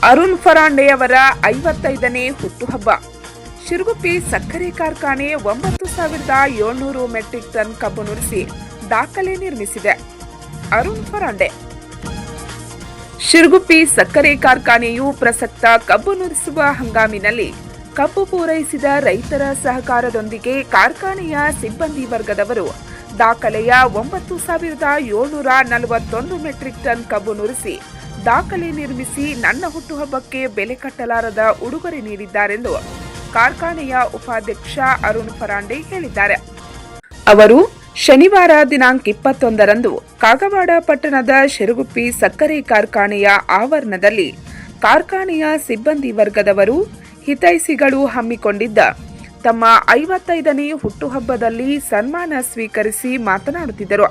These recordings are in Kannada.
ಅರುಣ್ ಫರಾಂಡೆಯವರ 55ನೇ ಹುಟ್ಟುಹಬ್ಬ. ಶಿರಗುಪ್ಪಿ ಸಕ್ಕರೆ ಕಾರ್ಖಾನೆ 9700 ಮೆಟ್ರಿಕ್ ಟನ್ ಕಬ್ಬು ನುರಿಸಿ ದಾಖಲೆ ನಿರ್ಮಿಸಿದೆ. ಅರುಣ್ ಫರಾಂಡೆ. ಶಿರಗುಪ್ಪಿ ಸಕ್ಕರೆ ಕಾರ್ಖಾನೆಯು ಪ್ರಸಕ್ತ ಕಬ್ಬು ನುರಿಸುವ ಹಂಗಾಮಿನಲ್ಲಿ ಕಬ್ಬು ಪೂರೈಸಿದ ರೈತರ ಸಹಕಾರದೊಂದಿಗೆ ಕಾರ್ಖಾನೆಯ ಸಿಬ್ಬಂದಿ ವರ್ಗದವರು ದಾಖಲೆಯ 9741 ಮೆಟ್ರಿಕ್ ಟನ್ ಕಬ್ಬು ನುರಿಸಿ ದಾಖಲೆ ನಿರ್ಮಿಸಿ ನನ್ನ ಹುಟ್ಟುಹಬ್ಬಕ್ಕೆ ಬೆಲೆ ಕಟ್ಟಲಾರದ ಉಡುಗೊರೆ ನೀಡಿದ್ದಾರೆಂದು ಕಾರ್ಖಾನೆಯ ಉಪಾಧ್ಯಕ್ಷ ಅರುಣ್ ಫರಾಂಡೆ ಹೇಳಿದ್ದಾರೆ. ಅವರು ಶನಿವಾರ ದಿನಾಂಕ 21ರಂದು ಕಾಗವಾಡ ಪಟ್ಟಣದ ಶಿರಗುಪ್ಪಿ ಸಕ್ಕರೆ ಕಾರ್ಖಾನೆಯ ಆವರಣದಲ್ಲಿ ಕಾರ್ಖಾನೆಯ ಸಿಬ್ಬಂದಿ ವರ್ಗದವರು ಹಿತೈಷಿಗಳು ಹಮ್ಮಿಕೊಂಡಿದ್ದ ತಮ್ಮ 55ನೇ ಹುಟ್ಟುಹಬ್ಬದಲ್ಲಿ ಸನ್ಮಾನ ಸ್ವೀಕರಿಸಿ ಮಾತನಾಡುತ್ತಿದ್ದರು.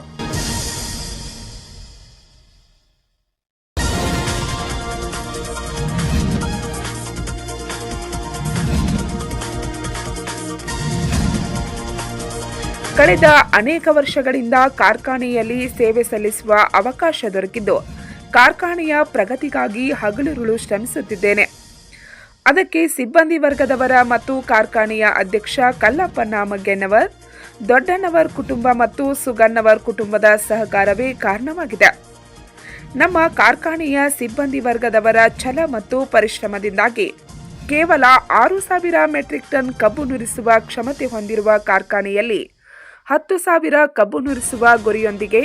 ಕಳೆದ ಅನೇಕ ವರ್ಷಗಳಿಂದ ಕಾರ್ಖಾನೆಯಲ್ಲಿ ಸೇವೆ ಸಲ್ಲಿಸುವ ಅವಕಾಶ ದೊರಕಿದ್ದು ಕಾರ್ಖಾನೆಯ ಪ್ರಗತಿಗಾಗಿ ಹಗಲಿರುಳು ಶ್ರಮಿಸುತ್ತಿದ್ದೇನೆ. ಅದಕ್ಕೆ ಸಿಬ್ಬಂದಿ ವರ್ಗದವರ ಮತ್ತು ಕಾರ್ಖಾನೆಯ ಅಧ್ಯಕ್ಷ ಕಲ್ಲಪ್ಪನ ಮಗ್ಗೆನ್ನವರ್, ದೊಡ್ಡಣ್ಣವರ್ ಕುಟುಂಬ ಮತ್ತು ಸುಗನ್ನವರ್ ಕುಟುಂಬದ ಸಹಕಾರವೇ ಕಾರಣವಾಗಿದೆ. ನಮ್ಮ ಕಾರ್ಖಾನೆಯ ಸಿಬ್ಬಂದಿ ವರ್ಗದವರ ಛಲ ಮತ್ತು ಪರಿಶ್ರಮದಿಂದಾಗಿ ಕೇವಲ 6000 ಮೆಟ್ರಿಕ್ ಟನ್ ಕಬ್ಬು ನುರಿಸುವ ಕ್ಷಮತೆ ಹೊಂದಿರುವ ಕಾರ್ಖಾನೆಯಲ್ಲಿ 10,000 ಕಬ್ಬು ನುರಿಸುವ ಗುರಿಯೊಂದಿಗೆ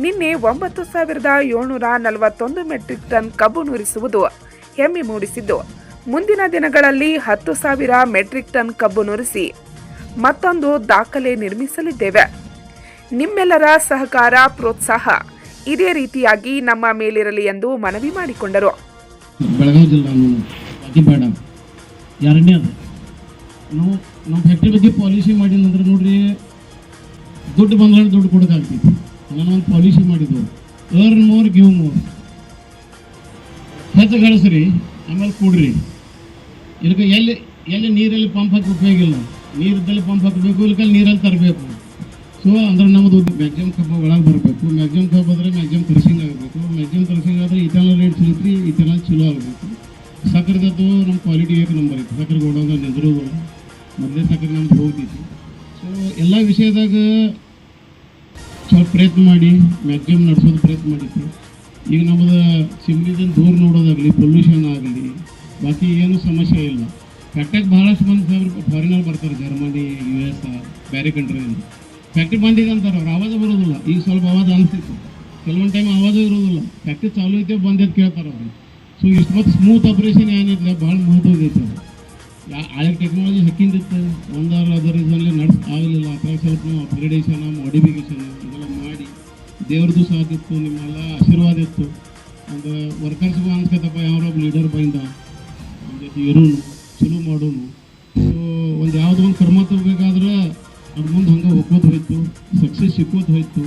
ನಿನ್ನೆ 9741 ಮೆಟ್ರಿಕ್ ಟನ್ ಕಬ್ಬು ನುರಿಸುವುದು ಹೆಮ್ಮೆ ಮೂಡಿಸಿದ್ದು, ಮುಂದಿನ ದಿನಗಳಲ್ಲಿ 10,000 ಮೆಟ್ರಿಕ್ ಟನ್ ಕಬ್ಬು ನುರಿಸಿ ಮತ್ತೊಂದು ದಾಖಲೆ ನಿರ್ಮಿಸಲಿದ್ದೇವೆ. ನಿಮ್ಮೆಲ್ಲರ ಸಹಕಾರ, ಪ್ರೋತ್ಸಾಹ ಇದೇ ರೀತಿಯಾಗಿ ನಮ್ಮ ಮೇಲಿರಲಿ ಎಂದು ಮನವಿ ಮಾಡಿಕೊಂಡರು. ಬೆಳಗಾವಿ ಜಿಲ್ಲಾ ಎರಡನೇದು ನಾವು ಫ್ಯಾಕ್ಟ್ರಿ ಬಗ್ಗೆ ಪಾಲಿಸಿ ಮಾಡಿದಂದ್ರೆ ನೋಡ್ರಿ, ದುಡ್ಡು ಬಂದ್ರೆ ದುಡ್ಡು ಕೊಡೋಕ್ಕಾಗ್ತೈತಿ. ನಾನು ಒಂದು ಪಾಲಿಸಿ ಮಾಡಿದ್ದು, ಅರ್ನ್ ಮೋರ್ ಗಿವ್ ಮೋರ್. ಹೆಚ್ಚು ಗಳಿಸ್ರಿ, ಆಮೇಲೆ ಕೊಡ್ರಿ. ಇದಕ್ಕೆ ಎಲ್ಲಿ ನೀರಲ್ಲಿ ಪಂಪ್ ಹಾಕಿ ಉಪಯೋಗ ಇಲ್ಲ. ನೀರಿದ್ದಲ್ಲಿ ಪಂಪ್ ಹಾಕಬೇಕು, ಇಲ್ಲಕಲ್ಲಿ ನೀರಲ್ಲಿ ತರಬೇಕು. ಸೊ ಅಂದ್ರೆ ನಮ್ಮದು ಮ್ಯಾಕ್ಸಿಮಮ್ ಕಬ್ಬ ಒಳಗೆ ಬರಬೇಕು. ಮ್ಯಾಕ್ಸಿಮಮ್ ಕಬ್ಬು ಆದರೆ ಮ್ಯಾಕ್ಸಿಮಮ್ ಕ್ರಷಿಂಗ್ ಆಗಬೇಕು. ಮ್ಯಾಕ್ಸಿಮಮ್ ಕ್ರಷಿಂಗ್ ಆದರೆ ಇಥೆನಾಲ್ ರೇಟ್ ಸಿಗುತ್ತೆ, ಇಥೆನಾಲ್ ಚಲೋ ಆಗಬೇಕು. ಸಕ್ಕರೆದದ್ದು ನಮ್ಮ ಕ್ವಾಲಿಟಿ ಏಕ ನಂಬರ್ ಐತಿ. ಸಕ್ಕರೆ ಗೋಡೌನ್ ನಿಂದ್ರೋದು ಮೊದಲೇ ಸಕ್ಕರೆ ನಮ್ದು ಹೋಗ್ತೈತಿ. ಸೊ ಎಲ್ಲ ವಿಷಯದಾಗ ಸ್ವಲ್ಪ ಪ್ರಯತ್ನ ಮಾಡಿ ಮ್ಯಾಕ್ಸಿಮಮ್ ನಡೆಸೋದು ಪ್ರಯತ್ನ ಮಾಡಿತ್ತು. ಈಗ ನಮ್ಮದು ಚಿಮ್ನಿದಿಂದ ದೂರ ನೋಡೋದಾಗಲಿ, ಪೊಲ್ಯೂಷನ್ ಆಗಲಿ, ಬಾಕಿ ಏನೂ ಸಮಸ್ಯೆ ಇಲ್ಲ. ಫ್ಯಾಕ್ಟ್ರಿಗೆ ಭಾಳಷ್ಟು ಮಂದಿ ಫಾರಿನರ್ ಬರ್ತಾರೆ, ಜರ್ಮನಿ, US, ಬೇರೆ ಕಂಟ್ರಿಯಿಂದ. ಫ್ಯಾಕ್ಟ್ರಿ ಬಂದಿದೆ ಅಂತಾರೆ, ಅವ್ರು ಆವಾಜ ಬರೋದಿಲ್ಲ. ಈಗ ಸ್ವಲ್ಪ ಆವಾಜ ಅನಿಸ್ತಿತ್ತು, ಕೆಲವೊಂದು ಟೈಮ್ ಆವಾಜ ಇರೋದಿಲ್ಲ. ಫ್ಯಾಕ್ಟ್ರಿ ಚಾಲೂ ಐತೆ ಬಂದಿದ್ದು ಕೇಳ್ತಾರೆ ಅವರು. ಸೊ ಇಷ್ಟು ಮತ್ತು ಸ್ಮೂತ್ ಆಪ್ರೇಷನ್ ಏನಿಲ್ಲ, ಭಾಳ ಮಹತ್ವದೈತೆ ಅದು. ಹಳೆ ಟೆಕ್ನಾಲಜಿ ಹಕ್ಕಿಂದಿತ್ತು, ಒಂದಾರು ಅದರ ರೀಸನ್ಲಿ ಆಗಲಿಲ್ಲ. ಅದ್ರಾಗ ಸ್ವಲ್ಪ ನಾವು ಅಪ್ಗ್ರೇಡೇಷನ್, ಮಾಡಿಫಿಕೇಷನ್ ಇದೆಲ್ಲ ಮಾಡಿ ದೇವ್ರದ್ದು ಸಾಥ್ ಇತ್ತು, ನಿಮ್ಮೆಲ್ಲ ಆಶೀರ್ವಾದ ಇತ್ತು. ಒಂದು ವರ್ಕರ್ಸ್ಗೂ ಅನ್ಸ್ಕೊತಪ್ಪ, ಯಾವ್ರೊಬ್ಬ ಲೀಡರ್ ಬಂದ ಒಂದು ಜೊತೆ ಇರೋನು, ಚಲೋ ಮಾಡೋನು. ಸೊ ಒಂದು ಯಾವುದೋ ಒಂದು ಕರ್ಮ ತಗೋಬೇಕಾದ್ರೆ ಅದ್ರ ಮುಂದೆ ಹಂಗೆ ಹೋಗ್ಕೋದು ಹೋಯ್ತು, ಸಕ್ಸಸ್ ಸಿಕ್ಕೋದು ಹೋಯ್ತು.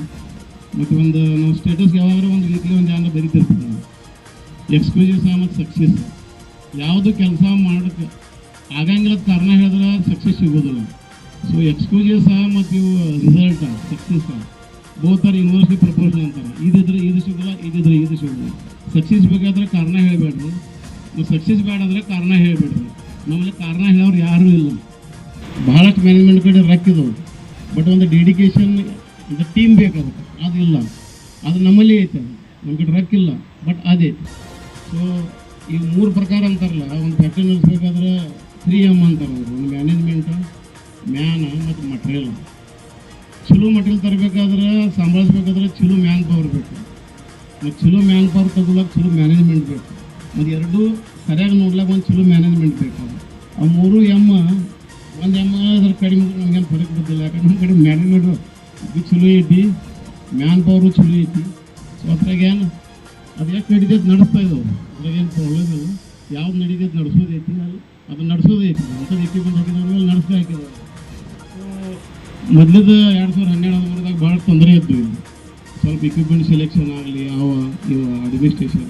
ಮತ್ತು ಒಂದು ನಾವು ಸ್ಟೇಟಸ್ಗೆ ಯಾವಾಗಾದ್ರೂ ಒಂದು ವೀಕ್ಲಿ ಒಂದು ಯಾರು ಬರೀತಿರ್ತೀವಿ ನಾವು, ಎಕ್ಸ್ಕ್ಯೂಸಸ್ ಮತ್ತು ಸಕ್ಸಸ್. ಯಾವುದು ಕೆಲಸ ಮಾಡೋಕ್ಕೆ ಆಗಂಗಿಲ್ಲ ಕಾರಣ ಹೇಳಿದ್ರೆ ಸಕ್ಸಸ್ ಸಿಗೋದಿಲ್ಲ. ಸೊ ಎಕ್ಸ್ಕ್ಯೂಸಸ್ ಮತ್ತು ಇವು result success both are university proportion ಅಂತಾರೆ. ಇದಿದ್ರೆ ಇದು ಸಿಗೋಲ್ಲ, ಇದಿದ್ರೆ ಇದು ಸಿಗೋಲ್ಲ. ಸಕ್ಸಸ್ ಬೇಕಾದ್ರೆ ಕಾರಣ ಹೇಳಬೇಡ್ರಿ, ಸಕ್ಸಸ್ ಬೇಡಾದ್ರೆ ಕಾರಣ ಹೇಳಬೇಡ್ರಿ. ನಮ್ಮಲ್ಲಿ ಕಾರಣ ಹೇಳೋರು ಯಾರೂ ಇಲ್ಲ. ಭಾಳಷ್ಟು ಮ್ಯಾನೇಜ್ಮೆಂಟ್ ಕಡೆ ರಕ್ಕಿದವು, ಬಟ್ ಒಂದು ಡೆಡಿಕೇಶನ್, ಒಂದು ಟೀಮ್ ಬೇಕಾಗುತ್ತೆ, ಅದಿಲ್ಲ. ಅದು ನಮ್ಮಲ್ಲಿ ಐತೆ, ನಮ್ಮ ಕಡೆ ರಕ್ಕಿಲ್ಲ, ಬಟ್ ಅದೇ. ಸೊ ಈಗ 3 ಪ್ರಕಾರ ಅಂತಾರಲ್ಲ, ಒಂದು ಫ್ಯಾಕ್ಟ್ರಿ ನಡೆಸ್ಬೇಕಾದ್ರೆ 3M ಅಂತಾರೆ ಅವರು. ಒಂದು ಮ್ಯಾನೇಜ್ಮೆಂಟ್, ಮ್ಯಾನ ಮತ್ತು ಮಟ್ರಿಯಲ್. ಚಲೋ ಮಟ್ರಿಯಲ್ ತರಬೇಕಾದ್ರೆ, ಸಂಭಾಳಿಸ್ಬೇಕಾದ್ರೆ ಚಲೋ ಮ್ಯಾನ್ ಪವರ್ ಬೇಕು. ಮತ್ತು ಚಲೋ ಮ್ಯಾನ್ ಪವರ್ ತಗೊಳಕ್ಕೆ ಚಲೋ ಮ್ಯಾನೇಜ್ಮೆಂಟ್ ಬೇಕು. ಮತ್ತು ಎರಡೂ ಸರಿಯಾಗಿ ನೋಡ್ಲಿಕ್ಕೆ ಒಂದು ಚಲೋ ಮ್ಯಾನೇಜ್ಮೆಂಟ್ ಬೇಕು. ಆ 3 M, ಒಂದು M ಅದ್ರ ಕಡಿಮೆ ನಮಗೇನು ಫರಕ್ ಗೊತ್ತಿಲ್ಲ. ಯಾಕಂದ್ರೆ ನಮ್ಮ ಕಡೆ ಮ್ಯಾನೇಜ್ಮೆಂಟು ಅದು ಚಲೋ ಐತಿ, ಮ್ಯಾನ್ ಪವರು ಚಲೋ ಐತಿ. ಸೊ ಅದ್ರಾಗ ಏನು ಅದು ಯಾಕೆ ನಡೀತೈತೆ ನಡೆಸ್ತಾ ಇದ್ದಾವೆ, ಅದ್ರಾಗೇನು ಪ್ರಾಬ್ಲಮ್ ಇಲ್ಲ. ಯಾವ್ದು ನಡೀತೈತೆ ನಡೆಸೋದೈತಿ, ಅದು ನಡೆಸೋದೈತಿ. ಅಂಥದ್ದು ಎಕ್ವಿಪ್ಮೆಂಟ್ ಹಾಕಿದವ್ರ ಮೇಲೆ ನಡೆಸ್ತಾ ಹಾಕಿದ್ದಾರೆ. ಸೊ ಮೊದಲಿದ್ದು 2012-13ದಾಗ ಭಾಳ ತೊಂದರೆ ಇತ್ತು. ಸ್ವಲ್ಪ ಎಕ್ವಿಪ್ಮೆಂಟ್ ಸೆಲೆಕ್ಷನ್ ಆಗಲಿ, ಇವು ಅಡ್ಮಿನಿಸ್ಟ್ರೇಷನ್.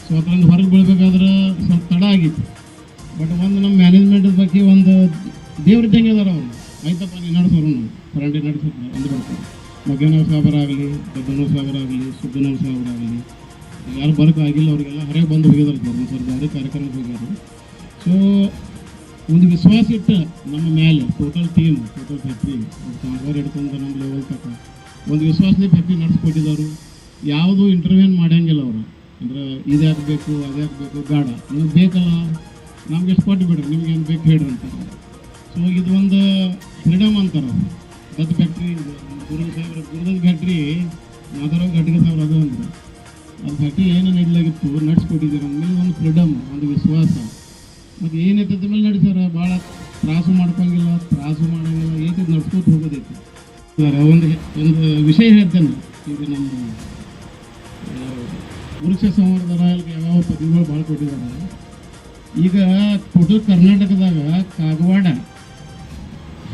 ಸೊ ಅದರಿಂದ ಹೊರಗೆ ಬೀಳ್ಬೇಕಾದ್ರೆ ಸ್ವಲ್ಪ ತಡ ಆಗಿತ್ತು. ಬಟ್ ಒಂದು ನಮ್ಮ ಮ್ಯಾನೇಜ್ಮೆಂಟ್ ಬಗ್ಗೆ ಒಂದು ದೇವ್ರಿದ್ದಂಗೆ ಅದಾರ ಅವರು. ಆಯ್ತಪ್ಪ ನೀವು ನಡೆಸೋರು, ನಾವು ಫರಾಂಡೆ ನಡೆಸೋದು ಅಂದು ಬರ್ತಾರೆ. ಮಗ್ಗನವ್ರ ಸಾಹೇಬರಾಗಲಿ, ದೊಡ್ಡನವ್ರ ಸಾಹೇಬರಾಗಲಿ, ಸುದ್ದನವ್ರ ಸಾಹೇಬರಾಗಲಿ, ಯಾರು ಬರೋಕ್ಕಾಗಿಲ್ಲ ಅವರಿಗೆಲ್ಲ ಹೊರಗೆ ಬಂದು ಹೋಗಿದ್ದಾರೆ ಸರ್ ಬೇರೆ ಕಾರ್ಯಕ್ರಮಕ್ಕೆ ಹೋಗ್ಯಾರ. ಸೊ ಒಂದು ವಿಶ್ವಾಸ ಇಟ್ಟು ನಮ್ಮ ಮೇಲೆ ಟೋಟಲ್ ಟೀಮ್ ಟೋಟಲ್ ಫ್ಯಾಕ್ಟ್ರಿ ಕಾಂಗ್ವಾರ್ ಹಿಡ್ಕೊಂಡು ನಮ್ಮ ಲೆವೆಲ್ ತಕ್ಕ ಒಂದು ವಿಶ್ವಾಸದ ಫ್ಯಾಕ್ಟ್ರಿ ನಡೆಸ್ಕೊಟ್ಟಿದ್ದಾರೆ. ಯಾವುದೂ ಇಂಟರ್ವ್ಯೂನ್ ಮಾಡೋಂಗಿಲ್ಲ ಅವರು. ಅಂದ್ರೆ ಇದು ಹಾಕಬೇಕು ಅದು ಹಾಕಬೇಕು ಬೇಡ, ನಿಮ್ಗೆ ಬೇಕಲ್ಲ ನಮ್ಗೆ ಎಷ್ಟು ಕೊಟ್ಟು ಬಿಡ್ರಿ, ನಿಮ್ಗೆ ಏನು ಬೇಕು ಹೇಳ್ರಿ ಅಂತಾರೆ. ಸೊ ಇದು ಒಂದು ಫ್ರೀಡಮ್ ಅಂತಾರೆ ಅವರು. ಗದ್ದು ಫ್ಯಾಕ್ಟ್ರಿ ಗುರುದ ಫ್ಯಾಕ್ಟ್ರಿ ಮಾತಾಡೋ ಘಟಕ ಸಾವಿರ ಅದು ಅಂದ್ರೆ ಅದು ಫ್ಯಾಕ್ಟ್ರಿ ಏನೇನು ಇಡ್ಲಾಗಿತ್ತು ನಡೆಸ್ಕೊಟ್ಟಿದ್ದಾರೆ ಅಂದಮೇಲೆ ಒಂದು ಫ್ರೀಡಮ್, ಒಂದು ವಿಶ್ವಾಸ. ಮತ್ತು ಏನೈತೆ ಮೇಲೆ ನಡೆಸ್ಯಾರ, ಭಾಳ ತ್ರಾಸು ಮಾಡ್ಕೊಂಗಿಲ್ಲ, ತ್ರಾಸು ಮಾಡೋಂಗಿಲ್ಲ, ಏನಿದೆ ನಡ್ಸ್ಕೊತ ಹೋಗೋದೈತಿ. ಒಂದು ವಿಷಯ ಹೇಳ್ತೇನೆ, ಈಗ ನಮ್ಮ ವೃಕ್ಷ ಸಂವರ್ಧನೆಗೆ ಯಾವ ಪದವಿಗಳು ಭಾಳ ಕೊಟ್ಟಿದ್ದಾರೆ. ಈಗ ಟೋಟಲ್ ಕರ್ನಾಟಕದಾಗ ಕಾಗವಾಡ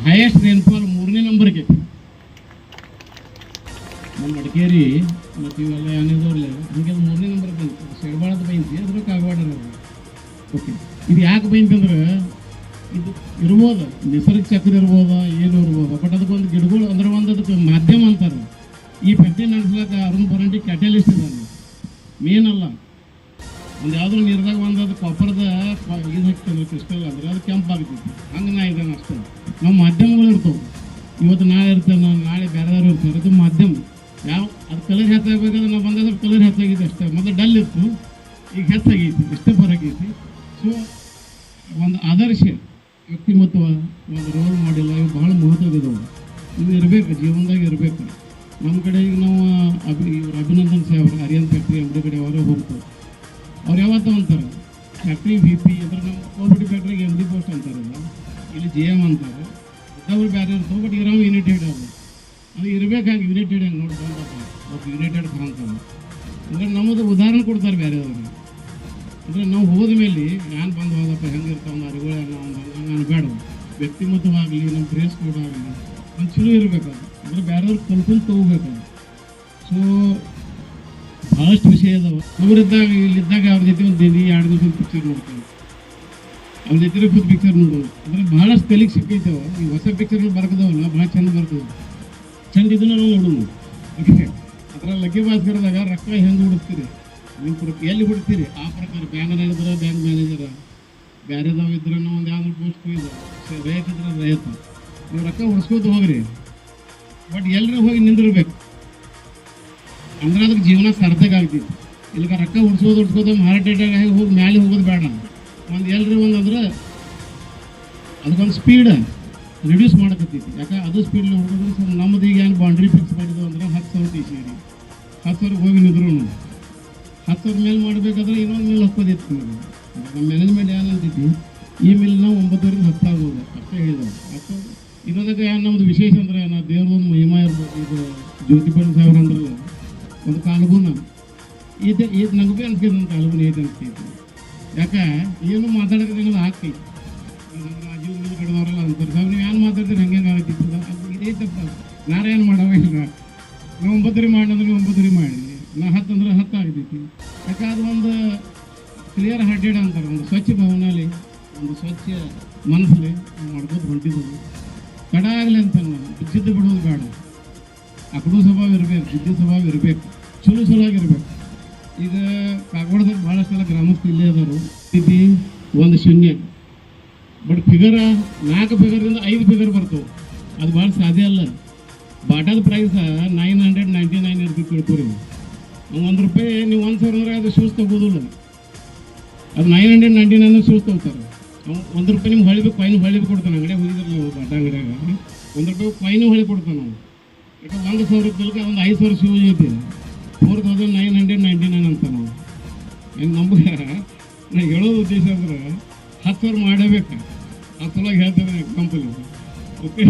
ಹೈಯೆಸ್ಟ್ ರೇನ್ಫಾಲ್ 3ನೇ ನಂಬರ್ಗೆ ಐತಿ. ನಮ್ಮ ಮಡಿಕೇರಿ ಮತ್ತು ಇವೆಲ್ಲ ಏನಿದವ್ರಲ್ಲ ಹಂಗೆ 3ನೇ ನಂಬರ್ ಬೈತಿ, ಶೆಡ್ಬಾಳದ ಬೈತಿ, ಅದ್ರ ಕಾಗವಾಡ. ಓಕೆ, ಇದು ಯಾಕೆ ಬೈತಿ ಅಂದ್ರೆ ಇದು ಇರ್ಬೋದು, ನಿಸರ್ಗ ಚಕ್ರ ಇರ್ಬೋದ, ಏನು ಇರ್ಬೋದು, ಬಟ್ ಅದಕ್ಕೊಂದು ಗಿಡಗಳು ಅಂದ್ರೆ ಒಂದು ಅದಕ್ಕೆ ಮಾಧ್ಯಮ ಅಂತಾರೆ. ಈ ಫ್ಯಾಕ್ಟ್ರಿ ನಡೆಸ್ಲಾಕ ಅರುಣ್ ಬರಂಡಿ ಕ್ಯಾಟಲಿಸ್ಟ್ ಇದ್ದಾನೆ, ಮೇನ್ ಅಲ್ಲ. ಒಂದು ಯಾವುದೋ ನೀರ್ದಾಗ ಒಂದು ಅದು ಕಾಪರ್ದ ಇದು ಹಾಕ್ತೇವೆ ಕ್ರಿಸ್ಟಲ್ ಅಂದ್ರೆ ಅದು ಕೆಂಪಾಗ್ತೈತಿ, ಹಂಗೆ ನಾ ಇದ್ದಾನೆ ಅಷ್ಟೇ. ನಾವು ಮಾಧ್ಯಮಗಳು ಇರ್ತವೆ, ಇವತ್ತು ನಾಳೆ ಇರ್ತೇವೆ, ನಾಳೆ ಬೇರೆದವ್ರು ಇರ್ತಾರೆ. ಅದು ಮಾಧ್ಯಮ. ಯಾವ ಅದು ಕಲರ್ ಹೆಚ್ಚಾಗಬೇಕಾದ್ರೆ ನಾವು ಬಂದಾದ್ರೆ ಕಲರ್ ಹೆಚ್ಚಾಗಿದೆ ಅಷ್ಟೇ. ಮೊದಲು ಡಲ್ ಇತ್ತು, ಈಗ ಹೆಚ್ಚಾಗೈತಿ, ಎಷ್ಟೇ ಬರಾಗೈತಿ. ಸೊ ಒಂದು ಆದರ್ಶ ವ್ಯಕ್ತಿಮತ್ವ, ಒಂದು ರೋಲ್ ಮಾಡಿಲ್ಲ, ಇವು ಭಾಳ ಮಹತ್ವವಿದಾವೆ. ಇವು ಇರಬೇಕು, ಜೀವನದಾಗ ಇರಬೇಕು. ನಮ್ಮ ಕಡೆ ಈಗ ನಾವು ಇವ್ರು ಅಭಿನಂದನ್ ಸಾಹೇಬ್ರು ಆರ್ಯನ್ ಫ್ಯಾಕ್ಟ್ರಿ ಅಂಗಡಿ ಕಡೆ ಅವರೇ ಹೋಗ್ತಾರೆ. ಅವ್ರು ಯಾವತ್ತೂ ಅಂತಾರೆ ಫ್ಯಾಕ್ಟ್ರಿ VP ಅಂದ್ರೆ ನಮ್ಮ ಕೋವಿಡ್ ಫ್ಯಾಕ್ಟ್ರಿಗೆ MD ಪೋಸ್ಟ್ ಅಂತಾರಲ್ಲ, ಇಲ್ಲಿ GM ಅಂತಾರೆ. ಅವ್ರು ಬೇರೆ ಇರ್ತವೆ, ಬಟ್ ಇರೋ ಯುನೈಟೆಡ್ ಅದು ಇರಬೇಕಾಗಿ ಯುನೈಟೆಡ್ ಹಂಗೆ ನೋಡ್ಕೊಂಡು ಯುನೈಟೆಡ್ ಅಂತಾರೆ. ಅಂದರೆ ನಮ್ಮದು ಉದಾಹರಣೆ ಕೊಡ್ತಾರೆ ಬೇರೆಯವ್ರಿಗೆ. ಅಂದರೆ ನಾವು ಹೋದ ಮೇಲೆ ಏನು ಬಂದು ಹೋದಪ್ಪ ಹೆಂಗೆ ಇರ್ತಾವೆ ಅರಿಗಳು ನಾನು ಬೇಡ, ವ್ಯಕ್ತಿಮತವಾಗಲಿ ನಮ್ಮ ಡ್ರೆಸ್ ಕೋಡ್ ಆಗಲಿ ಒಂದು ಚಲೋ ಇರಬೇಕು. ಅಂದರೆ ಬೇರೆಯವ್ರಿಗೆ ಕಲ್ಕೊಂಡು ತೊಗೋಬೇಕದು. ಸೊ ಭಾಳಷ್ಟು ವಿಷಯ ಇದಾವೆ. ಅವರಿದ್ದಾಗ ಇಲ್ಲಿದ್ದಾಗ ಅವ್ರ ಜೊತೆ ಒಂದು 2 ದಿವಸ ಪಿಕ್ಚರ್ ನೋಡ್ತೇವೆ, ಅವ್ರ ಜೊತೆ ಫುಲ್ ಪಿಕ್ಚರ್ ನೋಡೋದು. ಅಂದರೆ ಭಾಳಷ್ಟು ಕಲಿಗೆ ಸಿಕ್ಕೈತವೆ. ಈ ಹೊಸ ಪಿಕ್ಚರ್ಗಳು ಬರ್ಕದವಲ್ಲ, ಭಾಳ ಚಂದ ಬರ್ತದೆ. ಚಂದ ಇದನ್ನು ನಾವು ನೋಡೋದು. ಓಕೆ, ಅದರ ಲಕ್ಕಿ ಭಾಸ್ಕರದಾಗ ರೊಕ್ಕ ಹೆಂಗೆ ಹುಡುಕ್ತೀರಿ ನೀವು ಎಲ್ಲಿ ಹುಡುಕ್ತೀರಿ ಆ ಪ್ರಕಾರ. ಬ್ಯಾಂಕ್ ಇದ್ರೆ ಬ್ಯಾಂಕ್ ಮ್ಯಾನೇಜರ, ಬೇರೆದವ್ ಇದ್ರೆ ಒಂದು ಯಾವ್ದು ಪೋಸ್ಟ್ ಇದೆ, ರೈತ ಇದ್ರೆ ರೈತ, ನೀವು ರೊಕ್ಕ ಉಳಿಸ್ಕೋತ ಹೋಗ್ರಿ. ಬಟ್ ಎಲ್ಲರೂ ಹೋಗಿ ನಿಂದಿರ್ಬೇಕು, ಅಂದ್ರೆ ಅದಕ್ಕೆ ಜೀವನ ಸಾರ್ಥಕ ಆಗ್ತೈತಿ. ಇಲ್ಲಿಗ ರೊಕ್ಕ ಉಡ್ಸ್ಕೋದು ಹಾರ್ಟ್ ಅಟ್ಯಾಕ್ ಆಗಿ ಹೋಗಿ ಮ್ಯಾಲೆ ಹೋಗೋದು ಬೇಡ. ಒಂದು ಎಲ್ಲರೂ ಒಂದು ಅಂದ್ರೆ ಅದಕ್ಕೊಂದು ಸ್ಪೀಡ್ ರಿಡ್ಯೂಸ್ ಮಾಡಕತ್ತೈತಿ. ಯಾಕೆ ಅದು ಸ್ಪೀಡ್ಲಿ ಹೋಗೋದ್ರೆ ಸ್ವಲ್ಪ ನಮ್ಮದು ಈಗ ಏನು ಬೌಂಡ್ರಿ ಫಿಕ್ಸ್ ಮಾಡಿದ್ವು ಅಂದ್ರೆ 10,000 TC ರೀ. 10,000 ಹೋಗಿ ನಿಂದ್ರು 10,000 ಮೇಲೆ ಮಾಡಬೇಕಾದ್ರೆ ಇನ್ನೊಂದು ಮೇಲೆ ಹಾಕೋದಿತ್ತು. ನಮ್ಮ ಮ್ಯಾನೇಜ್ಮೆಂಟ್ ಏನಂತೈತಿ, ಈ ಮೇಲೆ ನಾವು 9ರಿಂದ 10 ಆಗ್ಬೋದು ಅಷ್ಟೇ ಹೇಳಿದವು. ಅಷ್ಟು ಇರೋದಕ್ಕೆ ನಮ್ಮದು ವಿಶೇಷ ಅಂದ್ರೆ ನಾವು ದೇವ್ರದೊಂದು ಮಹಿಮಾ ಇರ್ಬೋದು. ಇದು ಜ್ಯೋತಿಪಣಿ ಸಾಹೇಬ್ರ ಅಂದ್ರಲ್ಲ ಒಂದು ಕಾಲಗುಣ ಇದು ನನಗೆ ಭೀ ಅನ್ಸ್ಕೈತೆ, ಒಂದು ಕಾಲಗುಣ ಐತೆ ಅನ್ಸ್ಕೈತಿ. ಯಾಕೆ ಏನು ಮಾತಾಡೋದಂಗೆಲ್ಲ ಆಗ್ತೈತಿ. ರಾಜೀವ್ ಮೇಲೆ ಕಡೆದವರೆಲ್ಲ ಅಂತಾರೆ, ಸಾಹೇಬ್ ನೀವು ಏನು ಮಾತಾಡ್ತೀರಿ ಹಂಗೆ ಆಗತ್ತಿತ್ತು, ಅದು ಇದೇ ತಪ್ಪ. ನಾರೇನು ಮಾಡವ ಇಲ್ಲ, ನಾವು 9 ಮಾಡಿ ಅಂದ್ರೆ 9 ಮಾಡಿ, ನಾ 10 ಅಂದ್ರೆ 10 ಆಗ್ತೈತಿ. ಯಾಕೆ ಅದು ಒಂದು ಕ್ಲಿಯರ್ ಹಾರ್ಟೆಡ್ ಅಂತಾರೆ. ಒಂದು ಸ್ವಚ್ಛ ಭಾವನಲ್ಲಿ, ಒಂದು ಸ್ವಚ್ಛ ಮನಸ್ಸಲ್ಲಿ ಮಾಡ್ಬೋದು ಹೊಂಟಿದ್ದು ತಡ ಆಗಲಿ ಅಂತ ನಾನು ಬಿಚ್ಚಿದ್ದು ಬಿಡೋದು ಬೇಡ. ಅಕಡು ಸ್ವಭಾವ ಇರಬೇಕು, ಬುದ್ಧಿ ಸ್ವಭಾವ ಇರಬೇಕು, ಚಲೋ ಆಗಿರ್ಬೇಕು. ಈಗ ಕಾಗವಾಡದಲ್ಲಿ ಭಾಳಷ್ಟೆಲ್ಲ ಗ್ರಾಮಸ್ಥ ಇಲ್ಲೇ ಅದಾರು. ಸ್ಥಿತಿ 1 0, ಬಟ್ ಫಿಗರ 4 ಫಿಗರಿಂದ 5 ಫಿಗರ್ ಬರ್ತವೆ. ಅದು ಭಾಳ ಸಾಧ್ಯ ಅಲ್ಲ. ಬಾಟಲ್ ಪ್ರೈಸ್ 999 ಇರ್ತಿತ್ತು ತಿಳ್ಕೊರಿ. ₹1 ನೀವು 1,000 ಅಂದ್ರೆ ಅದು ಶೂಸ್ ತೊಗೋದಿಲ್ಲ. ಅದು 999 ಶೂಸ್ ತೊಗೋತಾರೆ. ₹1 ನಿಮ್ಗೆ ಹೊಳಿಬೇಕು, ಕಾಯಿನ್ ಹೊಳಿಬೇಕು ಕೊಡ್ತಾನೆ. ಅಂಗಡಿ ಹೋಗಿದ್ರಲ್ಲ ನಾವು ಬಾಟ ಅಂಗಡಿಯಾಗ ₹1 ಕಾಯಿನು ಹೊಳಿ ಕೊಡ್ತಾನೆ ನಾವು. ಯಾಕೆ 1,000 ರೂಪಾಯಿಗೆ ಒಂದು 5,000 ಶೂಸ್ ಐತಿ, 4,999 ಅಂತ ನಾವು. ಏನು ನಮ್ಗೆ ನಾ ಹೇಳೋದು ಉದ್ದೇಶ ಅಂದ್ರೆ 10,000 ಮಾಡಬೇಕು. ಆ ಸಲುವಾಗಿ ಹೇಳ್ತಾರೆ ಎಕ್ಸಾಂಪಲ್. ಓಕೆ,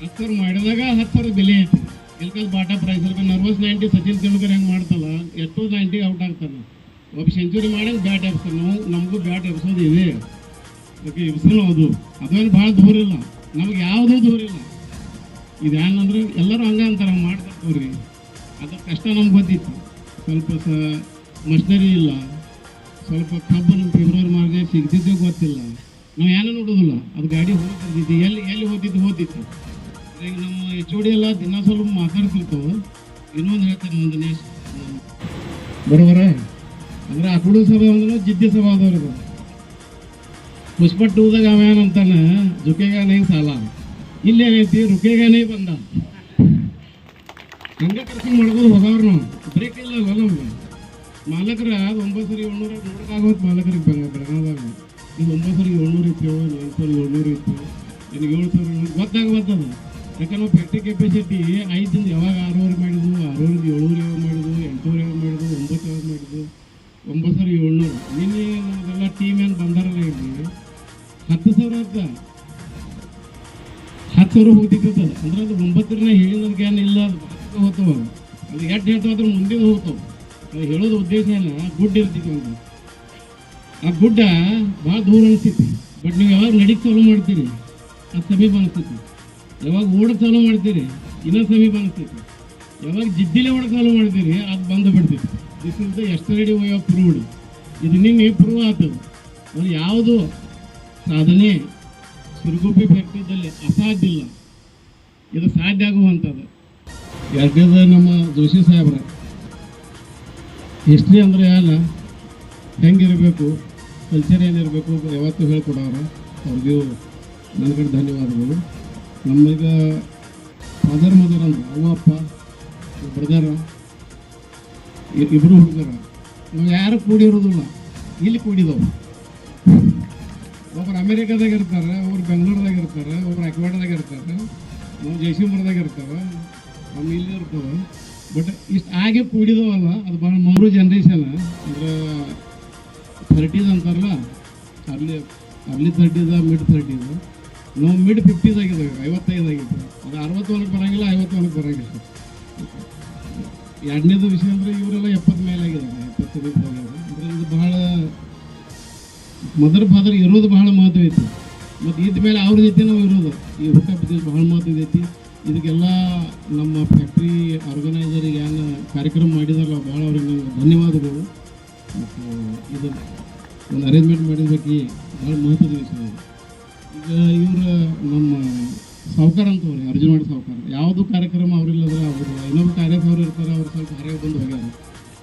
10,000 ಮಾಡಿದಾಗ 10,000 ಬೆಲೆ ಐತಿ. ಇಲ್ಕಲ್ ಬಾಟಾ ಪ್ರೈಸ್ ಇರ್ಬೇಕು. ನರ್ವಸ್ 90 ಸಚಿನ್ ತೆಂಡೂಲ್ಕರ್ ಹೆಂಗೆ ಮಾಡ್ತಲ್ಲ, ಎಷ್ಟೋ 90 ಔಟ್ ಆಗ್ತಾನೆ. ಒಬ್ಬ ಸೆಂಚುರಿ ಮಾಡಿ ಬ್ಯಾಟ್ ಎಬ್ಸ್ತಾರೆ. ನಮಗೂ ಬ್ಯಾಟ್ ಎಬ್ಸೋದು ಇದೆ. ಓಕೆ, ಎಬ್ಸೋಣ. ಅದೇನು ಭಾಳ ದೂರ ಇಲ್ಲ, ನಮ್ಗೆ ಯಾವುದೂ ದೂರ ಇಲ್ಲ. ಇದೇನಂದ್ರೆ ಎಲ್ಲರೂ ಹಂಗೆ ಅಂತಾರೆ, ಹಂಗೆ ಮಾಡ್ತಾರೆ. ಅದ್ರ ಕಷ್ಟ ನಮ್ಗೆ ಗೊತ್ತಿತ್ತು. ಸ್ವಲ್ಪ ಮಷಿನರಿ ಇಲ್ಲ, ಸ್ವಲ್ಪ ಕಬ್ಬು ನಮ್ಮ ಫೆಬ್ರವರಿ ಮಾರ್ಗ ಸಿಗ್ತಿದ್ದೇ ಗೊತ್ತಿಲ್ಲ. ನಾವು ಏನೂ ನೋಡೋದಿಲ್ಲ. ಅದು ಗಾಡಿ ಹೋಗ್ತಿರ್ತಿತ್ತು, ಎಲ್ಲಿ ಹೋಗ್ತಿತ್ತು. ಈಗ ನಮ್ಮ HOD ಎಲ್ಲ ದಿನ ಸ್ವಲ್ಪ ಮಾತಾಡ್ತಿರ್ತವೆ. ಇನ್ನೊಂದು ಹೇಳ್ತಾರೆ ನಮ್ಮ ದಿನೇಶ್, ಬರೋಬರ ಅಂದ್ರೆ ಅಕುಡು ಸಭೆ ಅಂದ್ರೆ ಜಿದ್ದಿ ಸಭಾ ಆದವ್ರಿಗೆ ಪುಷ್ಪ ಟೂದಾಗ ಅವ ಏನಂತಾನೆ ಜುಕೆಗಾನೇ ಸಾಲ ಇಲ್ಲೇನೈತಿ ರುಕೆಗಾನೇ ಬಂದ ಹಂಗೆ ಕರ್ಕೊಂಡು ಮಾಡ್ಬೋದು ಹೋಗವ್ರು ನಾವು ಬ್ರೇಕ್ ಇಲ್ಲ ಅಲ್ವ ನಮ್ಗೆ ಮಾಲಕರ ಅದು 9700 ನೋಡೋಕ್ಕಾಗೋದು ಮಾಲಕರಿಗೆ ಬೆಳಗಾವ್ದಾಗ ಇದು 9700 ಇತ್ತು 9700 ಇತ್ತು ನಿನಗೆ 7000 ಗೊತ್ತಾಗತ್ತದ ಯಾಕಂದ್ರೆ ನಾವು ಫ್ಯಾಕ್ಟ್ರಿ ಕೆಪಾಸಿಟಿ 5ದಿಂದ ಯಾವಾಗ 6 ಮಾಡಿದ್ವು 6ರಿಂದ 700 ಯಾವಾಗ ಮಾಡಿದ್ವು 800 ಯಾವಾಗ ಮಾಡಿದ್ವು 9 ಯಾವಾಗ ಮಾಡಿದ್ವು 9700 ನಿನ್ನೆ ನಮಗೆಲ್ಲ ಟೀಮ್ ಏನು ಬಂದಾರಲ್ಲ ಇಲ್ಲಿ 10,000 ಅಂತ 10,000 ಹೋಗ್ತಿರ್ತದೆ ಅಂದ್ರೆ ಅದು 9ನೇ ಹೇಳಿದ ಏನು ಇಲ್ಲ ಅದು ಹೋಗ್ತಾವ ಅದು ಎಷ್ಟು ಹೇಳ್ತಾವ ಅದ್ರ ಮುಂದೆ ಹೋಗ್ತಾವ ಅದು ಹೇಳೋದು ಉದ್ದೇಶ ಏನು ಗುಡ್ ಇರ್ತಿತ್ತು ಅಂತ ಆ ಗುಡ್ಡ ಭಾಳ ದೂರ ಅನಿಸ್ತೈತಿ ಬಟ್ ನೀವು ಯಾವಾಗ ನಡಿಗೆ ಚಾಲೂ ಮಾಡ್ತೀರಿ ಅದು ಸಮೀಪ ಅನಿಸ್ತೈತಿ ಯಾವಾಗ ಓಡ ಚಾಲೂ ಮಾಡ್ತೀರಿ ಇನ್ನೂ ಸಮೀಪ ಅನಿಸ್ತೈತಿ ಯಾವಾಗ ಜಿದ್ದಿಲೆ ಓಡ ಚಾಲೂ ಮಾಡ್ತೀರಿ ಅದು ಬಂದು ಬಿಡ್ತೈತಿ this is the yesterday way of proved ಇದು ನಿನ್ನೆ ಪ್ರೂವ್ ಆಗ್ತದೆ ಅದು ಯಾವುದು ಸಾಧನೆ ಸಿರುಗುಪ್ಪಿ ಫ್ಯಾಕ್ಟ್ರಿದಲ್ಲಿ ಅಸಾಧ್ಯ ಇಲ್ಲ ಇದು ಸಾಧ್ಯ ಆಗುವಂಥದ್ದು ಎರಡನೇದು ನಮ್ಮ ಜೋಶಿ ಸಾಹೇಬ್ರ ಹಿಸ್ಟ್ರಿ ಅಂದರೆ ಏನು ಹೆಂಗಿರಬೇಕು ಕಲ್ಚರ್ ಏನಿರಬೇಕು ಯಾವತ್ತೂ ಹೇಳ್ಕೊಡೋರು ಅವ್ರಿಗೂ ನನ್ನ ಕಡೆ ಧನ್ಯವಾದಗಳು ನಮ್ಮೀಗ ಫಾದರ್ ಮದರ್ ಅಂದ್ರೆ ಅವ್ವ ಅಪ್ಪ ಬ್ರದರ ಇಬ್ಬರು ಹುಡುಗರ ನಾವು ಯಾರು ಕೂಡಿರೋದಿಲ್ಲ ಇಲ್ಲಿ ಕೂಡಿದವು ಒಬ್ರು ಅಮೇರಿಕಾದಾಗ ಇರ್ತಾರೆ ಒಬ್ರು ಬೆಂಗಳೂರದಾಗ ಇರ್ತಾರೆ ಒಬ್ರು ಅಕ್ವಾಡದಾಗ ಇರ್ತಾರೆ ನಾವು ಜಯಸಿಂಹರದಾಗ ಇರ್ತಾವೆ ನಮ್ಮ ಇಲ್ಲಿ ಇರ್ತವೆ ಬಟ್ ಇಷ್ಟು ಹಾಗೆ ಕೂಡಿದವಲ್ಲ ಅದು ಭಾಳ ಮೂರು ಜನ್ರೇಷನ್ ಅಂದ್ರೆ 30s ಅಂತಾರಲ್ಲ ಅರ್ಲಿ 30s ಮಿಡ್ 30s ನಾವು ಮಿಡ್ 50s ಆಗಿದ್ದಾವೆ 55 ಆಗಿತ್ತು ಅದು 61ಕ್ಕೆ ಬರೋಂಗಿಲ್ಲ 51ಕ್ಕೆ ಬರೋಂಗಿಲ್ಲ ಎರಡನೇದು ವಿಷಯ ಅಂದರೆ ಇವರೆಲ್ಲ 70 ಮೇಲೆ ಆಗಿದ್ದಾರೆ 70 ಅಂದರೆ ಇದು ಬಹಳ ಮದರ್ ಫಾದರ್ ಇರೋದು ಬಹಳ ಮಹತ್ವ ಐತಿ ಮತ್ತು ಇದ್ದ ಮೇಲೆ ಅವ್ರ ಜೊತೆ ನಾವು ಇರೋದು ಈ ಹುಟ್ಟಹಬ್ಬದಲ್ಲಿ ಬಹಳ ಮಹತ್ವ ಐತಿ ಇದಕ್ಕೆಲ್ಲ ನಮ್ಮ ಫ್ಯಾಕ್ಟ್ರಿ ಆರ್ಗನೈಸರಿಗೆ ಏನು ಕಾರ್ಯಕ್ರಮ ಮಾಡಿದಾರಲ್ಲ ಭಾಳ ಅವ್ರಿಗೆ ಧನ್ಯವಾದಗಳು ಮತ್ತು ಇದು ಒಂದು ಅರೇಂಜ್ಮೆಂಟ್ ಮಾಡಿದ್ದಕ್ಕೆ ಭಾಳ ಮಹತ್ವದ ವಿಷಯ ಈಗ ಇವರು ನಮ್ಮ ಸಾವುಕಾರ ಅಂತವ್ರಿ ಅರ್ಜುನ ಸಾವುಕಾರ ಯಾವುದು ಕಾರ್ಯಕ್ರಮ ಅವರಿಲ್ಲದ್ರೆ ಅವರು ಇನ್ನೊಬ್ಬರು ಕಾರ್ಯಕರ್ತರು ಇರ್ತಾರೆ ಅವ್ರು ಸ್ವಲ್ಪ ಹೊರಗೆ ಬಂದು ಹೋಗ್ಯಾರ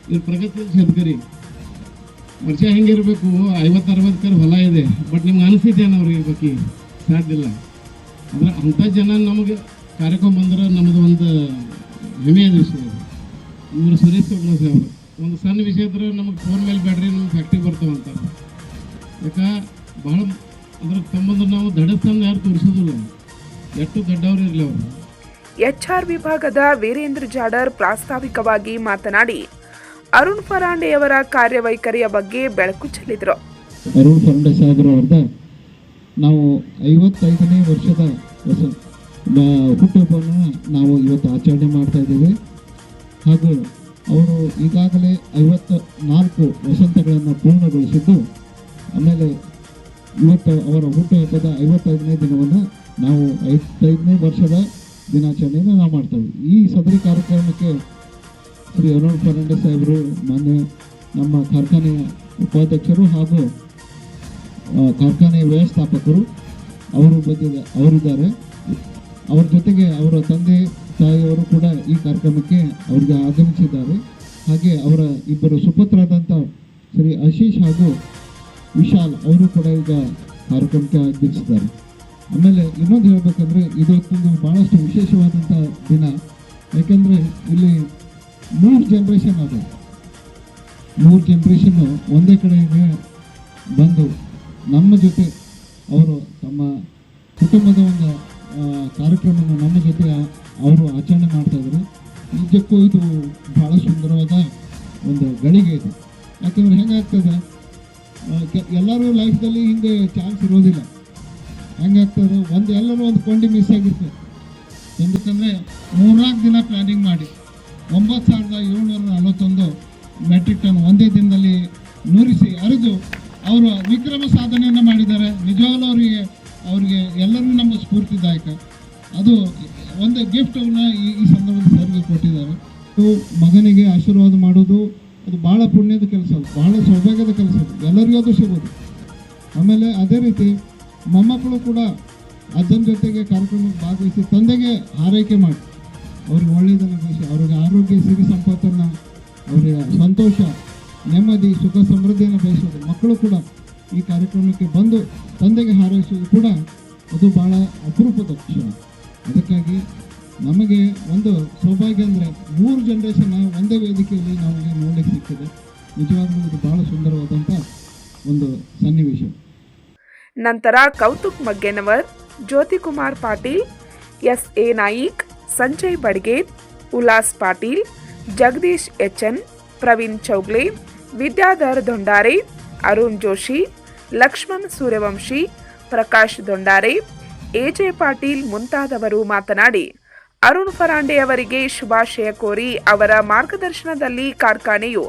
ಇವ್ರು ಪ್ರಗತಿಯಲ್ಲಿ ಶೇತಕರಿ ವರ್ಷ ಹೆಂಗಿರಬೇಕು 50-60 ಹೊಲ ಇದೆ ಬಟ್ ನಿಮ್ಗೆ ಅನಿಸಿದ್ದೇನೆ ಅವ್ರಿಗೆ ಬಗ್ಗೆ ಸಾಧ್ಯ ಇಲ್ಲ ಅಂದರೆ ಅಂಥ ಜನ ನಮಗೆ ಕಾರ್ಯಕ್ರಮ ಬಂದ್ರೆ ನಮ್ಮದು ಒಂದು ಹೆಮ್ಮೆಯಾದ ವಿಷಯ ಇವರು ಸುರೇಶ್ ಅವರು ಒಂದು ಸಣ್ಣ ವಿಷಯ ಇದ್ರೆ ನಮಗೆ ಫೋನ್ ಮೇಲೆ ಬ್ಯಾಡ್ರಿ ನಮ್ಮ ಫ್ಯಾಕ್ಟ್ರಿ ಬರ್ತಾವಂತ ಯಾಕೆ ಭಾಳ ಅದ್ರ ತಮ್ಮಂದ್ರೆ ನಾವು ದಡಸ್ಥಾನ ಯಾರು ತೋರಿಸೋದಿಲ್ಲ ಎಷ್ಟು ದೊಡ್ಡವರು ಇರಲಿ ಅವರು HR ವಿಭಾಗದ ವೀರೇಂದ್ರ ಜಾಡರ್ ಪ್ರಾಸ್ತಾವಿಕವಾಗಿ ಮಾತನಾಡಿ ಅರುಣ್ ಫರಾಂಡೆಯವರ ಕಾರ್ಯವೈಖರಿಯ ಬಗ್ಗೆ ಬೆಳಕು ಚೆಲ್ಲಿದರು. ಅರುಣ್ ಫರಾಂಡೆ ಸಾಹೇಬ್ರು ಅವ್ರದ ನಾವು 55ನೇ ವರ್ಷದ ಹುಟ್ಟುಹಬ್ಬವನ್ನು ನಾವು ಇವತ್ತು ಆಚರಣೆ ಮಾಡ್ತಾ ಇದ್ದೀವಿ ಹಾಗೂ ಅವರು ಈಗಾಗಲೇ 54 ವಸಂತಗಳನ್ನು ಪೂರ್ಣಗೊಳಿಸಿದ್ದು ಆಮೇಲೆ ಇವತ್ತು ಅವರ ಹುಟ್ಟುಹಬ್ಬದ 55ನೇ ದಿನವನ್ನು ನಾವು 55ನೇ ವರ್ಷದ ದಿನಾಚರಣೆಯನ್ನು ನಾವು ಮಾಡ್ತೇವೆ. ಈ ಸದರಿ ಕಾರ್ಯಕ್ರಮಕ್ಕೆ ಶ್ರೀ ಅರುಣ್ ಫರಾಂಡೆ ಸಾಹೇಬರು ಮಾನ್ಯ ನಮ್ಮ ಕಾರ್ಖಾನೆಯ ಉಪಾಧ್ಯಕ್ಷರು ಹಾಗೂ ಕಾರ್ಖಾನೆಯ ವ್ಯವಸ್ಥಾಪಕರು ಅವರಿದ್ದಾರೆ. ಅವರ ಜೊತೆಗೆ ಅವರ ತಂದೆ ತಾಯಿಯವರು ಕೂಡ ಈ ಕಾರ್ಯಕ್ರಮಕ್ಕೆ ಅವರಿಗೆ ಆಗಮಿಸಿದ್ದಾರೆ. ಹಾಗೆ ಅವರ ಇಬ್ಬರು ಸುಪುತ್ರರಾದಂಥ ಶ್ರೀ ಆಶೀಶ್ ಹಾಗೂ ವಿಶಾಲ್ ಅವರು ಕೂಡ ಈಗ ಕಾರ್ಯಕ್ರಮಕ್ಕೆ ಆಗಮಿಸಿದ್ದಾರೆ. ಆಮೇಲೆ ಇನ್ನೊಂದು ಹೇಳಬೇಕಂದ್ರೆ ಇದೊಂದು ಭಾಳಷ್ಟು ವಿಶೇಷವಾದಂಥ ದಿನ. ಯಾಕೆಂದರೆ ಇಲ್ಲಿ 3 ಜನ್ರೇಷನ್ ಅದು 3 ಜನ್ರೇಷನ್ನು ಒಂದೇ ಕಡೆಗೆ ಬಂದು ನಮ್ಮ ಜೊತೆ ಅವರು ತಮ್ಮ ಕುಟುಂಬದ ಒಂದು ಕಾರ್ಯಕ್ರಮವನ್ನು ನಮ್ಮ ಜೊತೆ ಅವರು ಆಚರಣೆ ಮಾಡ್ತಾಯಿದ್ರು. ನಿಜಕ್ಕೂ ಇದು ಭಾಳ ಸುಂದರವಾದ ಒಂದು ಗಳಿಗೆ ಇದು. ಯಾಕೆಂದರೆ ಹೆಂಗಾಗ್ತದೆ ಎಲ್ಲರೂ ಲೈಫ್ದಲ್ಲಿ ಹಿಂಗೆ ಚಾನ್ಸ್ ಇರೋದಿಲ್ಲ. ಹೆಂಗಾಗ್ತದೆ ಎಲ್ಲರೂ ಒಂದು ಕೊಂಡಿ ಮಿಸ್ ಆಗಿರ್ತದೆ. ఎందుకంದರೆ 3-4 ದಿನ ಪ್ಲ್ಯಾನಿಂಗ್ ಮಾಡಿ 9741 ಮೆಟ್ರಿಕ್ ಟನ್ ಒಂದೇ ದಿನದಲ್ಲಿ ನೂರಿಸಿ ಅರಿದು ಅವರು ವಿಕ್ರಮ ಸಾಧನೆಯನ್ನು ಮಾಡಿದ್ದಾರೆ. ನಿಜವಾಗ್ಲೂ ಅವರಿಗೆ ಎಲ್ಲರಿಗೂ ನಮ್ಮ ಸ್ಫೂರ್ತಿದಾಯಕ. ಅದು ಒಂದು ಗಿಫ್ಟನ್ನು ಈ ಸಂದರ್ಭದಲ್ಲಿ ಸರ್ಗೆ ಕೊಟ್ಟಿದ್ದಾರೆ. ಮಗನಿಗೆ ಆಶೀರ್ವಾದ ಮಾಡೋದು ಅದು ಭಾಳ ಪುಣ್ಯದ ಕೆಲಸ, ಭಾಳ ಸೌಭಾಗ್ಯದ ಕೆಲಸ, ಎಲ್ಲರಿಗೂ ಅದು ಸಿಗೋದು. ಆಮೇಲೆ ಅದೇ ರೀತಿ ಮೊಮ್ಮಕ್ಕಳು ಕೂಡ ಅಜ್ಜನ ಜೊತೆಗೆ ಕಾರ್ಯಕ್ರಮಕ್ಕೆ ಭಾಗವಹಿಸಿ ತಂದೆಗೆ ಆರೈಕೆ ಮಾಡಿ ಅವ್ರಿಗೆ ಒಳ್ಳೆಯದನ್ನು ಬಯಸಿ ಅವ್ರಿಗೆ ಆರೋಗ್ಯ ಸಿರಿ ಸಂಪತ್ತನ್ನು ಅವರ ಸಂತೋಷ, ನೆಮ್ಮದಿ, ಸುಖ, ಸಮೃದ್ಧಿಯನ್ನು ಬಯಸೋದು. ಮಕ್ಕಳು ಕೂಡ ಈ ಕಾರ್ಯಕ್ರಮಕ್ಕೆ ಬಂದು ತಂದೆಗೆ ಹಾರೈಸೋದು ಕೂಡ ಅದು ಭಾಳ ಅಪರೂಪದ ಕ್ಷಣ. ಅದಕ್ಕಾಗಿ ನಮಗೆ ಒಂದು ಸೌಭಾಗ್ಯ ಅಂದರೆ 3 ಜನರೇಷನ್ ಒಂದೇ ವೇದಿಕೆಯಲ್ಲಿ ನಮಗೆ ನೋಡಲಿಕ್ಕೆ ಸಿಗ್ತದೆ. ನಿಜವಾಗ್ಲೂ ಇದು ಭಾಳ ಸುಂದರವಾದಂಥ ಒಂದು ಸನ್ನಿವೇಶ. ನಂತರ ಕೌತುಕ್ ಮಗ್ಗೇನವರ್, ಜ್ಯೋತಿಕುಮಾರ್ ಪಾಟೀಲ್, ಎಸ್.ಎ. ನಾಯಿಕ್, ಸಂಜಯ್ ಬಡ್ಗೇರ್, ಉಲ್ಲಾಸ್ ಪಾಟೀಲ್, ಜಗದೀಶ್ ಎಚ್.ಎನ್, ಪ್ರವೀಣ್ ಚೌಗ್ಲೆ, ವಿದ್ಯಾಧರ್ ದೊಂಡಾರೆ, ಅರುಣ್ ಜೋಶಿ, ಲಕ್ಷ್ಮಣ್ ಸೂರ್ಯವಂಶಿ, ಪ್ರಕಾಶ್ ದೊಂಡಾರೆ, ಎ.ಜೆ. ಪಾಟೀಲ್ ಮುಂತಾದವರು ಮಾತನಾಡಿ ಅರುಣ್ ಫರಾಂಡೆ ಅವರಿಗೆ ಶುಭಾಶಯ ಕೋರಿ ಅವರ ಮಾರ್ಗದರ್ಶನದಲ್ಲಿ ಕಾರ್ಖಾನೆಯು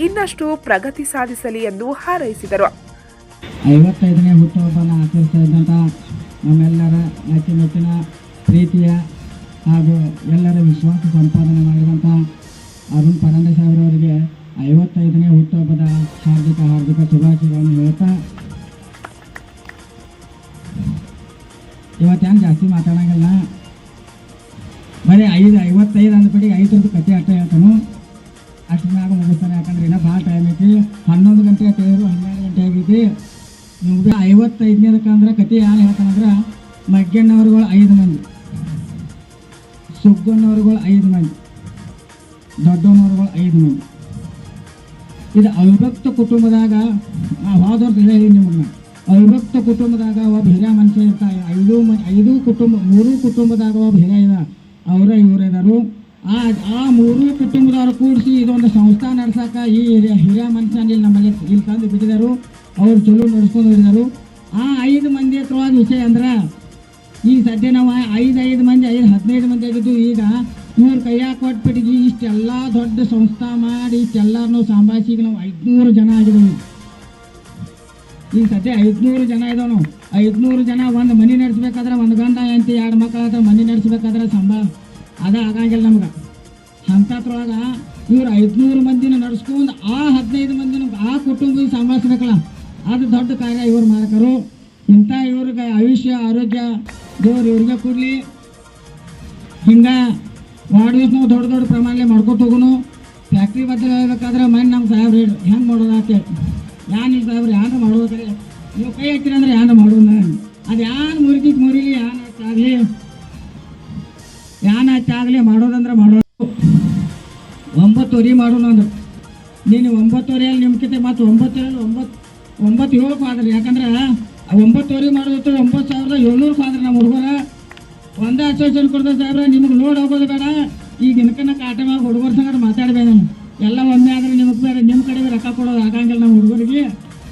ಇನ್ನಷ್ಟು ಪ್ರಗತಿ ಸಾಧಿಸಲಿ ಎಂದು ಹಾರೈಸಿದರು. 55ನೇ ಹುಟ್ಟುಹಬ್ಬನ ಆಚರಿಸ್ತಾ ಇದ್ದಂಥ ನಮ್ಮೆಲ್ಲರ ನೆಚ್ಚಿನ ಪ್ರೀತಿಯ ಹಾಗೂ ಎಲ್ಲರ ವಿಶ್ವಾಸ ಸಂಪಾದನೆ ಮಾಡಿದಂಥ ಅರುಣ್ ಫರಾಂಡೆ ಸಾಹೇಬ್ರವರಿಗೆ 55ನೇ ಹುಟ್ಟುಹಬ್ಬದ ಹಾರ್ದಿಕ ಶುಭಾಶಯಗಳನ್ನು ಹೇಳ್ತಾ ಇವತ್ತೇನು ಜಾಸ್ತಿ ಮಾತಾಡೋಂಗಿಲ್ಲ. ಬರೀ 55 ಅಂದ್ಬಿಟ್ಟು 5 ಕತೆ ಅಷ್ಟೇ ಹೇಳ್ತಾನು, ಅಷ್ಟು ಮ್ಯಾಗ ಮುಗಿಸ್ತಾನೆ. ಯಾಕಂದ್ರೆ ಇನ್ನೂ ಭಾಳ ಟೈಮ್ ಐತಿ. 11 ಗಂಟೆ ಆಯ್ತು, 12 ಗಂಟೆ ಆಗೈತಿ. ನಿಮ್ಗೆ 55ನೇದಕ್ಕಂದ್ರೆ ಕತೆ ಯಾರು ಹೇಳ್ತಾನಂದ್ರೆ ಮಗ್ಗಣ್ಣವ್ರುಗಳು 5 ಮಂದಿ, ಸುಗ್ಗಣ್ಣವ್ರುಗಳು 5 ಮಂದಿ, ದೊಡ್ಡನವ್ರುಗಳು 5 ಮಂದಿ. ಇದು ಅವಿಭಕ್ತ ಕುಟುಂಬದಾಗ ಹೋದ ವರ್ಷ ಹೇಳಿ ನಿಮಗೆ, ಅವಿಭಕ್ತ ಕುಟುಂಬದಾಗ ಒಬ್ಬ ಹಿರಿಯ ಮನುಷ್ಯ ಇರ್ತಾರೆ. 3 ಕುಟುಂಬದಾಗ ಒಬ್ಬ ಹಿರಿಯ ಇದ, ಅವರ ಇವರಿದರು. ಆ 3 ಕುಟುಂಬದವ್ರು ಕೂಡಿಸಿ ಇದೊಂದು ಸಂಸ್ಥೆ ನಡ್ಸಕ ಈ ಹಿರಿಯ ಮನುಷ್ಯನ ಇಲ್ಲಿ ನಮ್ಮಲ್ಲಿ ಇಲ್ಲಿ ತಂದು ಬಿಟ್ಟಿದ್ದಾರೆ. ಅವ್ರು ಚಲೋ ನಡ್ಸ್ಕೊಂಡು ಹೋಗಿದ್ದಾರೆ. ಆ 5 ಮಂದಿ ಹತ್ರವಾದ ವಿಷಯ ಅಂದ್ರೆ ಈಗ ಸದ್ಯ ನಾವು 5 ಮಂದಿ 15 ಮಂದಿ ಆಗಿದ್ದು. ಈಗ ಇವ್ರ ಕೈಯಾಗ ಕೊಟ್ಬಿಟ್ಟಿಗೆ ಇಷ್ಟೆಲ್ಲ ದೊಡ್ಡ ಸಂಸ್ಥೆ ಮಾಡಿ ಇಷ್ಟೆಲ್ಲರನ್ನೂ ಸಂಭಾಷಿ ನಾವು 500 ಜನ ಆಗಿದ್ದೀವಿ. ಈಗ ಸದ್ಯ 500 ಜನ ಇದಾವೆ. ನಾವು 500 ಜನ ಒಂದು ಮನೆ ನಡೆಸ್ಬೇಕಾದ್ರೆ, ಒಂದು ಗಂಡ ಹೆಂಡತಿ 2 ಮಕ್ಕಳ ಹತ್ರ ಮನೆ ನಡೆಸ್ಬೇಕಾದ್ರೆ ಅದ ಆಗಂಗಿಲ್ಲ ನಮ್ಗೆ. ಅಂಥದ್ರೊಳಗೆ ಇವ್ರು 500 ಮಂದಿನ ನಡೆಸ್ಕೊಂಡು ಆ 15 ಮಂದಿನ ಆ ಕುಟುಂಬದ ಸಂಭಾಳಿಸ್ಬೇಕಲ್ಲ, ಅದು ದೊಡ್ಡ ಕಾರ್ಯ ಇವ್ರು ಮಾಡಕರು. ಇಂಥ ಇವ್ರಿಗೆ ಆಯುಷ್ಯ ಆರೋಗ್ಯ ದೇವ್ರು ಇವ್ರಿಗೆ ಕೊಡಲಿ. ಹಿಂಗೆ ಮಾಡಿದ್ರು ನಾವು ದೊಡ್ಡ ಪ್ರಮಾಣದಲ್ಲಿ ಮಾಡ್ಕೊತ ಹೋಗೋನು. ಫ್ಯಾಕ್ಟ್ರಿ ಬದಲು ಹೇಳ್ಬೇಕಾದ್ರೆ ಮನೆ ನಮ್ಮ ಸಾಹೇಬ್ರು ಹೇಳಿ ಹೆಂಗೆ ಮಾಡೋದು ಅಂತೇಳಿ, ಯಾನಿಲ್ಲ ಸಾಹೇಬ್ರು ಯಾರು ಮಾಡೋದ್ರೆ ನೀವು ಕೈ ಹಾಕ್ತೀರಿ ಅಂದ್ರೆ ಯಾರು ಮಾಡೋಣ. ಅದು ಯಾರು ಮುರಿಲಿ ಯಾನ್ ಹಚ್ಚಾಗಲಿ ಮಾಡೋದಂದ್ರೆ ಮಾಡೋದು. 9 ಮಾಡೋಣ ಅಂದ್ರೆ ನೀನು 9 ನಿಮ್ಕಿಂತ ಮತ್ತು 9 ಆದ್ರಿ. ಯಾಕಂದ್ರೆ 9 ಮಾಡೋದು 9,700 ಆದ್ರೆ ನಮ್ಮ ಹುಡುಗರ ಒಂದೇ ಅಸೋಸಿಯೇಷನ್ ಕೊಡ್ತಾರೆ ಸಾಹೇಬ್ರ. ನಿಮ್ಗೆ ಲೋಡ್ ಹೋಗೋದು ಬೇಡ. ಈಗ ಇನ್ಕನ್ನ ಕಾಟ ಮಾಡಿ ಹುಡುಗರ ಸಂಗಡ ಮಾತಾಡ್ಬೇಡ. ನಾನು ಎಲ್ಲ ಒಮ್ಮೆ ಆದರೆ ನಿಮಗೆ ಬೇಡ, ನಿಮ್ಮ ಕಡೆಗೆ ರೊಕ್ಕ ಕೊಡೋದು ಆಗಂಗಿಲ್ಲ ನಮ್ಮ ಹುಡುಗರಿಗೆ.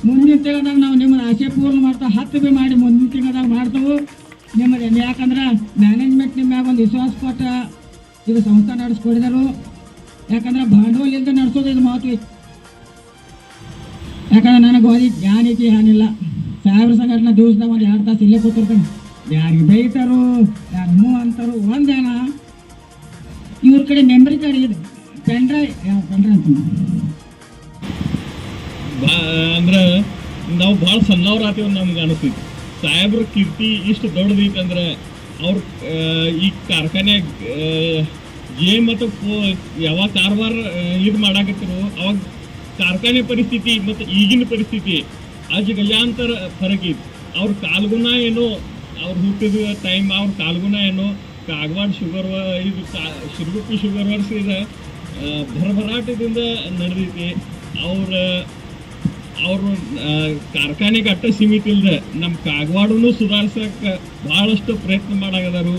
ಮುಂದಿನ ತಿಂಗಳದಾಗ ನಾವು ನಿಮ್ಮದು ಆಸೆ ಪೂರ್ಣ ಮಾಡ್ತಾ 10 ಮಾಡಿ ಮುಂದಿನ ತಿಂಗಳದಾಗ ಮಾಡ್ತೇವೆ ನಿಮ್ಮದು. ಯಾಕಂದ್ರೆ ಮ್ಯಾನೇಜ್ಮೆಂಟ್ ನಿಮ್ಮ ಮ್ಯಾಗ ಒಂದು ವಿಶ್ವಾಸ ಕೊಟ್ಟ ಇದು ಸಂಸ್ಥೆ ನಡೆಸ್ಕೊಡಿದರು. ಯಾಕಂದ್ರೆ ಭಾಂಡವಾಳ ಇಲ್ಲದೆ ನಡೆಸೋದು ಇದು ಮಹತ್ವ. ಯಾಕಂದ್ರೆ ನನಗೆ ಓದಿ ಜ್ಞಾನಿಕೆ ಏನಿಲ್ಲ. ಸಾಹೇಬ್ರ ಸಂಘಟನೆ ದಿವಸದಾಗ ಒಂದು 2 ತಾಸು ಇಲ್ಲೇ ಕೂತಿರ್ತಾನೆ. ಯಾರಿಗೆ ಬೈತಾರೋ ಯಾರು ಹ್ಞೂ ಅಂತಾರೋ ಒಂದೇನ. ಇವ್ರ ಕಡೆ ಮೆಮರಿ ಕಾರ್ಡ್ ಇದೆ, ಪೆನ್ಡ್ರೈವ್ ಅಂತ ಅಂದ್ರೆ ನಾವು ಭಾಳ ಸಣ್ಣವ್ರು ಆತೀವಿ ನಮ್ಗೆ ಅನಿಸ್ತೈತಿ. ಸಾಹೇಬ್ರ ಕೀರ್ತಿ ಇಷ್ಟು ದೊಡ್ಡದೈತಂದ್ರೆ ಅವ್ರ ಈ ಕಾರ್ಖಾನೆ ಮತ್ತು ಯಾವಾಗ ಕಾರವಾರ ಇದು ಮಾಡಾಕತ್ತಿರು ಅವಾಗ ಕಾರ್ಖಾನೆ ಪರಿಸ್ಥಿತಿ ಮತ್ತು ಈಗಿನ ಪರಿಸ್ಥಿತಿ ಅಜ್ ಗಜಾಂತರ ಫರಕ್ ಐತಿ. ಅವ್ರ ಕಾಲ್ಗುಣ ಏನೋ ಅವ್ರು ಹುಟ್ಟಿದ ಟೈಮ್ ಅವ್ರ ಕಾಲ್ಗುಣ ಏನೋ ಕಾಗವಾಡ ಶುಗರ್ ಇದು ಶಿರಗುಪ್ಪಿ ಶುಗರ್ ವರ್ಕ್ಸ್ ಇದೆ ಭರಭರಾಟದಿಂದ ನಡೆದೈತಿ. ಅವರು ಕಾರ್ಖಾನೆಗೆ ಅಟ್ಟ ಸೀಮಿತ ಇಲ್ಲದೆ ನಮ್ಮ ಕಾಗವಾಡೂ ಸುಧಾರಿಸಕ್ಕೆ ಭಾಳಷ್ಟು ಪ್ರಯತ್ನ ಮಾಡಾಗದಾರು.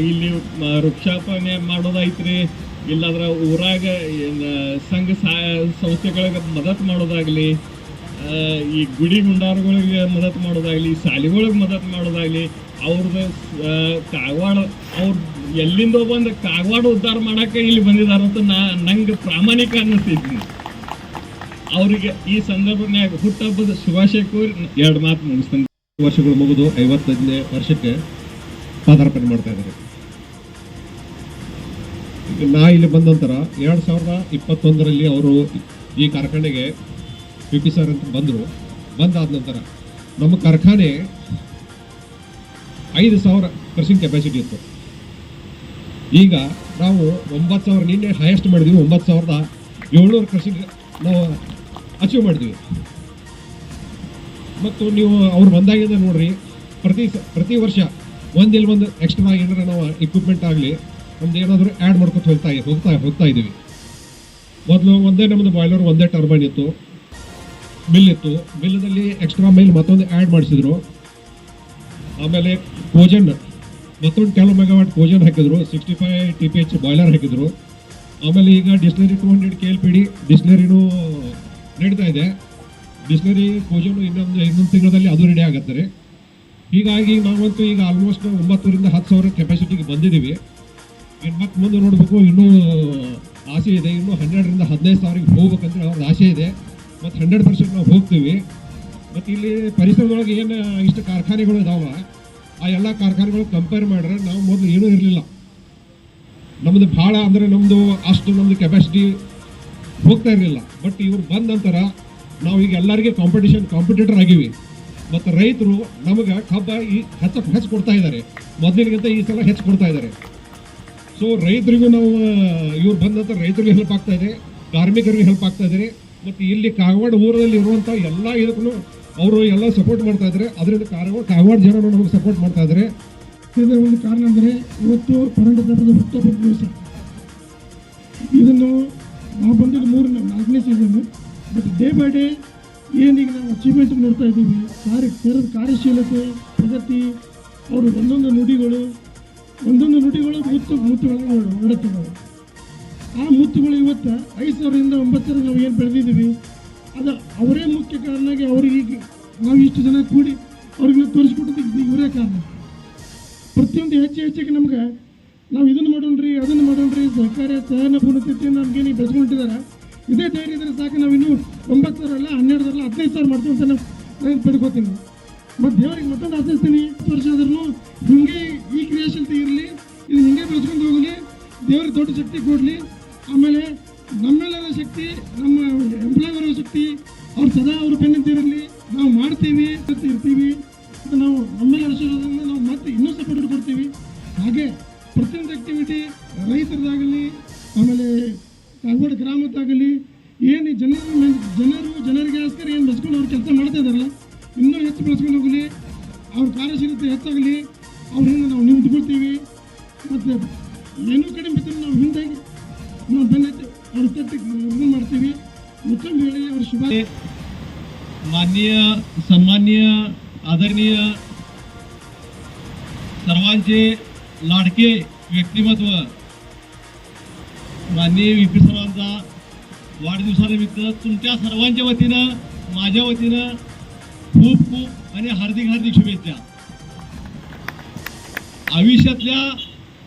ಇಲ್ಲಿ ವೃಕ್ಷಾಪನೆ ಮಾಡೋದೈತ್ರಿ, ಇಲ್ಲಾಂದ್ರೆ ಊರಾಗ ಸಂಘ ಸಂಸ್ಥೆಗಳಿಗೆ ಮದತ್ ಮಾಡೋದಾಗಲಿ, ಈ ಗುಡಿ ಗುಂಡಾರಗಳಿಗೆ ಮದತ್ ಮಾಡೋದಾಗಲಿ, ಶಾಲೆಗಳಿಗೆ ಮದತ್ ಮಾಡೋದಾಗಲಿ. ಅವ್ರದ್ದು ಕಾಗವಾಡ ಅವ್ರು ಎಲ್ಲಿಂದೋ ಬಂದು ಕಾಗವಾಡ ಉದ್ಧಾರ ಮಾಡೋಕ್ಕೆ ಇಲ್ಲಿ ಬಂದಿದ್ದಾರಂತ ನಂಗೆ ಪ್ರಾಮಾಣಿಕ ಅನ್ನಿಸ್ತೈತಿ. ಅವರಿಗೆ ಈ ಸಂದರ್ಭನ್ಯಾಗ ಹುಟ್ಟಹಬ್ಬದ ಶುಭಾಶಯ ಕೋರಿ 2 ಮಾತು ಮುಗಿಸ್ತಾನೆ. ವರ್ಷಗಳು ಮುಗಿದು 55ನೇ ವರ್ಷಕ್ಕೆ ಪಾದಾರ್ಪಣೆ ಮಾಡ್ತಾ ಇದ್ದಾರೆ. ನಾ ಇಲ್ಲಿ ಬಂದ ನಂತರ 2021ರಲ್ಲಿ ಅವರು ಈ ಕಾರ್ಖಾನೆಗೆ ಪಿ ಸರ್ ಅಂತ ಬಂದಾದ ನಂತರ ನಮ್ಮ ಕಾರ್ಖಾನೆ 5,000 ಕ್ರಷಿಂಗ್ ಕೆಪಾಸಿಟಿ ಇತ್ತು. ಈಗ ನಾವು 9,000 ನಿನ್ನೆ ಹೈಯೆಸ್ಟ್ ಮಾಡಿದ್ವಿ. 700% ನಾವು ಅಚೀವ್ ಮಾಡಿದ್ವಿ. ಮತ್ತು ನೀವು ಅವ್ರು ಬಂದಾಗಿಂದ ನೋಡ್ರಿ, ಪ್ರತಿ ವರ್ಷ ಒಂದು ಎಕ್ಸ್ಟ್ರಾ ಏನಾರ ನಾವು ಇಕ್ವಿಪ್ಮೆಂಟ್ ಆಗಲಿ ನಮ್ದು ಏನಾದರೂ ಆ್ಯಡ್ ಮಾಡ್ಕೊತ ಹೋಗ್ತಾ ಇದ್ದೀವಿ. ಮೊದಲು ನಮ್ಮದು ಬಾಯ್ಲರ್, ಒಂದೇ ಟರ್ಬೈನ್ ಇತ್ತು, ಮಿಲ್ ಇತ್ತು. ಮಿಲ್ದಲ್ಲಿ ಎಕ್ಸ್ಟ್ರಾ ಮೈಲ್ ಮತ್ತೊಂದು ಆ್ಯಡ್ ಮಾಡಿಸಿದ್ರು. ಆಮೇಲೆ ಕೋಜನ್ ಮತ್ತೊಂದು 12 ಮೆಗಾವಾಟ್ ಕೋಜನ್ ಹಾಕಿದ್ರು, 65 TPH ಬಾಯ್ಲರ್ ಹಾಕಿದ್ರು. ಆಮೇಲೆ ಈಗ ಡಿಸ್ಲರಿ 200 KLPD ಡಿಸ್ಲರಿನೂ ನಡೀತಾ ಇದೆ. ಡಿಸ್ಲರಿ ಕೋಜನು ಇನ್ನೊಂದು ತಿಂಗಳಲ್ಲಿ ಅದು ರೆಡಿ ಆಗತ್ತಾರೆ. ಹೀಗಾಗಿ ನಾವಂತೂ ಈಗ ಆಲ್ಮೋಸ್ಟ್ 9,000 10 ಸಾವಿರ ಕೆಪಾಸಿಟಿಗೆ ಬಂದಿದ್ದೀವಿ. ಇನ್ನು ಮತ್ತೆ ಮುಂದೆ ನೋಡಬೇಕು, ಇನ್ನೂ ಆಸೆ ಇದೆ. ಇನ್ನೂ 12,000 ರಿಂದ 15,000 ಹೋಗ್ಬೇಕಂತ ಅವ್ರದ್ದು ಆಸೆ ಇದೆ. ಮತ್ತು 100% ನಾವು ಹೋಗ್ತೀವಿ. ಮತ್ತು ಇಲ್ಲಿ ಪರಿಸರದೊಳಗೆ ಏನು ಇಷ್ಟು ಕಾರ್ಖಾನೆಗಳು ಇದಾವೆ, ಆ ಎಲ್ಲ ಕಾರ್ಖಾನೆಗಳು ಕಂಪೇರ್ ಮಾಡಿದ್ರೆ ನಾವು ಮೊದಲು ಏನೂ ಇರಲಿಲ್ಲ. ನಮ್ಮದು ಭಾಳ ಅಂದರೆ ನಮ್ಮದು ಕೆಪಾಸಿಟಿ ಹೋಗ್ತಾ ಇರಲಿಲ್ಲ. ಬಟ್ ಇವ್ರು ಬಂದ ನಂತರ ನಾವು ಈಗ ಎಲ್ಲರಿಗೆ ಕಾಂಪಿಟೇಟರ್ ಆಗಿವಿ. ಮತ್ತು ರೈತರು ನಮಗೆ ಕಬ್ಬ ಈ ಹೆಚ್ಚು ಕೊಡ್ತಾ ಇದ್ದಾರೆ, ಮೊದಲಿಗಿಂತ ಈ ಸಲ ಹೆಚ್ಚು ಕೊಡ್ತಾ ಇದ್ದಾರೆ. ಸೊ ರೈತರಿಗೂ ನಾವು ಇವ್ರು ಬಂದ ನಂತರ ರೈತರಿಗೂ ಹೆಲ್ಪ್ ಆಗ್ತಾ ಇದೆ, ಕಾರ್ಮಿಕರಿಗೂ ಹೆಲ್ಪ್ ಆಗ್ತಾ ಇದ್ದಾರೆ. ಮತ್ತು ಇಲ್ಲಿ ಕಾಗವಾಡ ಊರಲ್ಲಿ ಇರುವಂಥ ಎಲ್ಲ ಇದಕ್ಕೂ ಅವರು ಎಲ್ಲ ಸಪೋರ್ಟ್ ಮಾಡ್ತಾ ಇದ್ದಾರೆ. ಅದರಿಂದ ಕಾಗವಾಡ ಜನ ನಮಗೆ ಸಪೋರ್ಟ್ ಮಾಡ್ತಾ ಇದ್ದಾರೆ. ಇದರ ಒಂದು ಕಾರಣ ಅಂದರೆ ಇವತ್ತು ಪರಂಡ ಹುಟ್ಟುಹಬ್ಬದ ದಿವಸ. ಇದನ್ನು ನಾವು ಬಂದಿದ್ದು 4ನೇ season. But day by day ಏನೀಗ ನಾವು ಅಚೀವ್ಮೆಂಟ್ ನೋಡ್ತಾ ಇದ್ದೀವಿ, ಕಾರ್ಯಶೀಲತೆ, ಪ್ರಗತಿ, ಅವರು ಒಂದೊಂದು ನುಡಿಗಳು ಮುತ್ತುಗಳನ್ನು ಹೊರಡುತ್ತಿದ್ದಾವೆ. ಆ ಮುತ್ತುಗಳು ಇವತ್ತು 5,000ರಿಂದ 9,000 ನಾವು ಏನು ಬೆಳೆದಿದ್ದೀವಿ, ಅದು ಅವರೇ ಮುಖ್ಯ ಕಾರಣವಾಗಿ ಅವ್ರಿಗೆ ನಾವು ಇಷ್ಟು ಜನ ಕೂಡಿ ಅವ್ರಿಗೆ ತೋರಿಸ್ಕೊಟ್ಟಿದ್ದು ಇವರೇ ಕಾರಣ. ಪ್ರತಿಯೊಂದು ಹೆಚ್ಚಿಗೆ ನಮ್ಗೆ ನಾವು ಇದನ್ನು ಮಾಡೋಣ್ರಿ ಅದನ್ನು ಮಾಡೋಣ್ರಿ ಸಹನಪೂರ್ಣತೆಯನ್ನು ನಮಗೇನು ಬೆಳೆಸ್ಕೊಂಡಿದ್ದಾರೆ. ಇದೇ ಧೈರ್ಯ ಇದ್ರೆ ಸಾಕು, ನಾವು ಇನ್ನೂ 9,000 ಅಲ್ಲ 12,000 ಅಲ್ಲ 15,000 ಮಾಡ್ತೀವಿ ಅಂತ ನಾನು ಪಡ್ಕೋತೀನಿ. ಮತ್ತು ದೇವರಿಗೆ ಮತ್ತೊಂದು ಆಶಿಸ್ತೀನಿ, 10 ವರ್ಷ ಆದ್ರೂ ಹಿಂಗೆ ಈ ಕ್ರಿಯಾಶೀಲತೆ ಇರಲಿ, ಇದು ಹಿಂಗೆ ಬೆಳೆಸ್ಕೊಂಡು ಹೋಗಲಿ, ದೇವ್ರಿಗೆ ದೊಡ್ಡ ಶಕ್ತಿ ಕೊಡಲಿ. ಆಮೇಲೆ ನಮ್ಮೆಲ್ಲರ ಶಕ್ತಿ, ನಮ್ಮ ಎಂಪ್ಲಾಯ್ವರ ಶಕ್ತಿ, ಅವ್ರು ಸದಾ ಅವ್ರ ಬೆನ್ನಿಂತಿರಲಿ. ನಾವು ಮಾಡ್ತೀವಿ ಇರ್ತೀವಿ, ನಾವು ನಮ್ಮೆಲ್ಲರ ಆಶೀರ್ವಾದದಿಂದ ನಾವು ಮತ್ತೆ ಇನ್ನೂ ಸಪೋರ್ಟ್ ಕೊಡ್ತೀವಿ. ಹಾಗೆ ಪ್ರತಿಯೊಂದು ಆಕ್ಟಿವಿಟಿ ರೈತರದಾಗಲಿ, ಆಮೇಲೆ ಕಾಗವಾಡ ಗ್ರಾಮದ್ದಾಗಲಿ ಏನು ಜನರಿಗೋಸ್ಕರ ಏನು ಬೆಳೆಸ್ಕೊಂಡು ಅವ್ರು ಕೆಲಸ ಮಾಡ್ತಾ ಇದ್ದಾರಲ್ಲ, ಇನ್ನೂ ಹೆಚ್ಚು ಬೆಳೆಸ್ಕೊಂಡು ಹೋಗಲಿ, ಅವ್ರ ಕಾರ್ಯಶೀಲತೆ ಹೆಚ್ಚಾಗಲಿ. ಅವ್ರಿಂದ ನಾವು ನಿಂತ್ಕೊಳ್ತೀವಿ. ಮತ್ತು ಏನೂ ಕಡಿಮೆ ಬಿದ್ದರೂ ನಾವು ಹಿಂದಾಗಿ ನಾವು ಬೆನ್ನತ್ತಿ ಅವ್ರ ತಟ್ಟಿಗೆ ಇದು ಮಾಡ್ತೀವಿ. ಮತ್ತೊಂದು ಹೇಳಿ ಅವ್ರ ಶುಭ. माननीय सन्माननीय आदरणीय सर्वांचे लाडके व्यक्तिमत्व माननीय VP साहेबांचा वाढदिवसानिमित्त तुमच्या सर्वांच्या वतीनं, माझ्या वतीनं खूप आणि हार्दिक शुभेच्छा. आयुष्यातल्या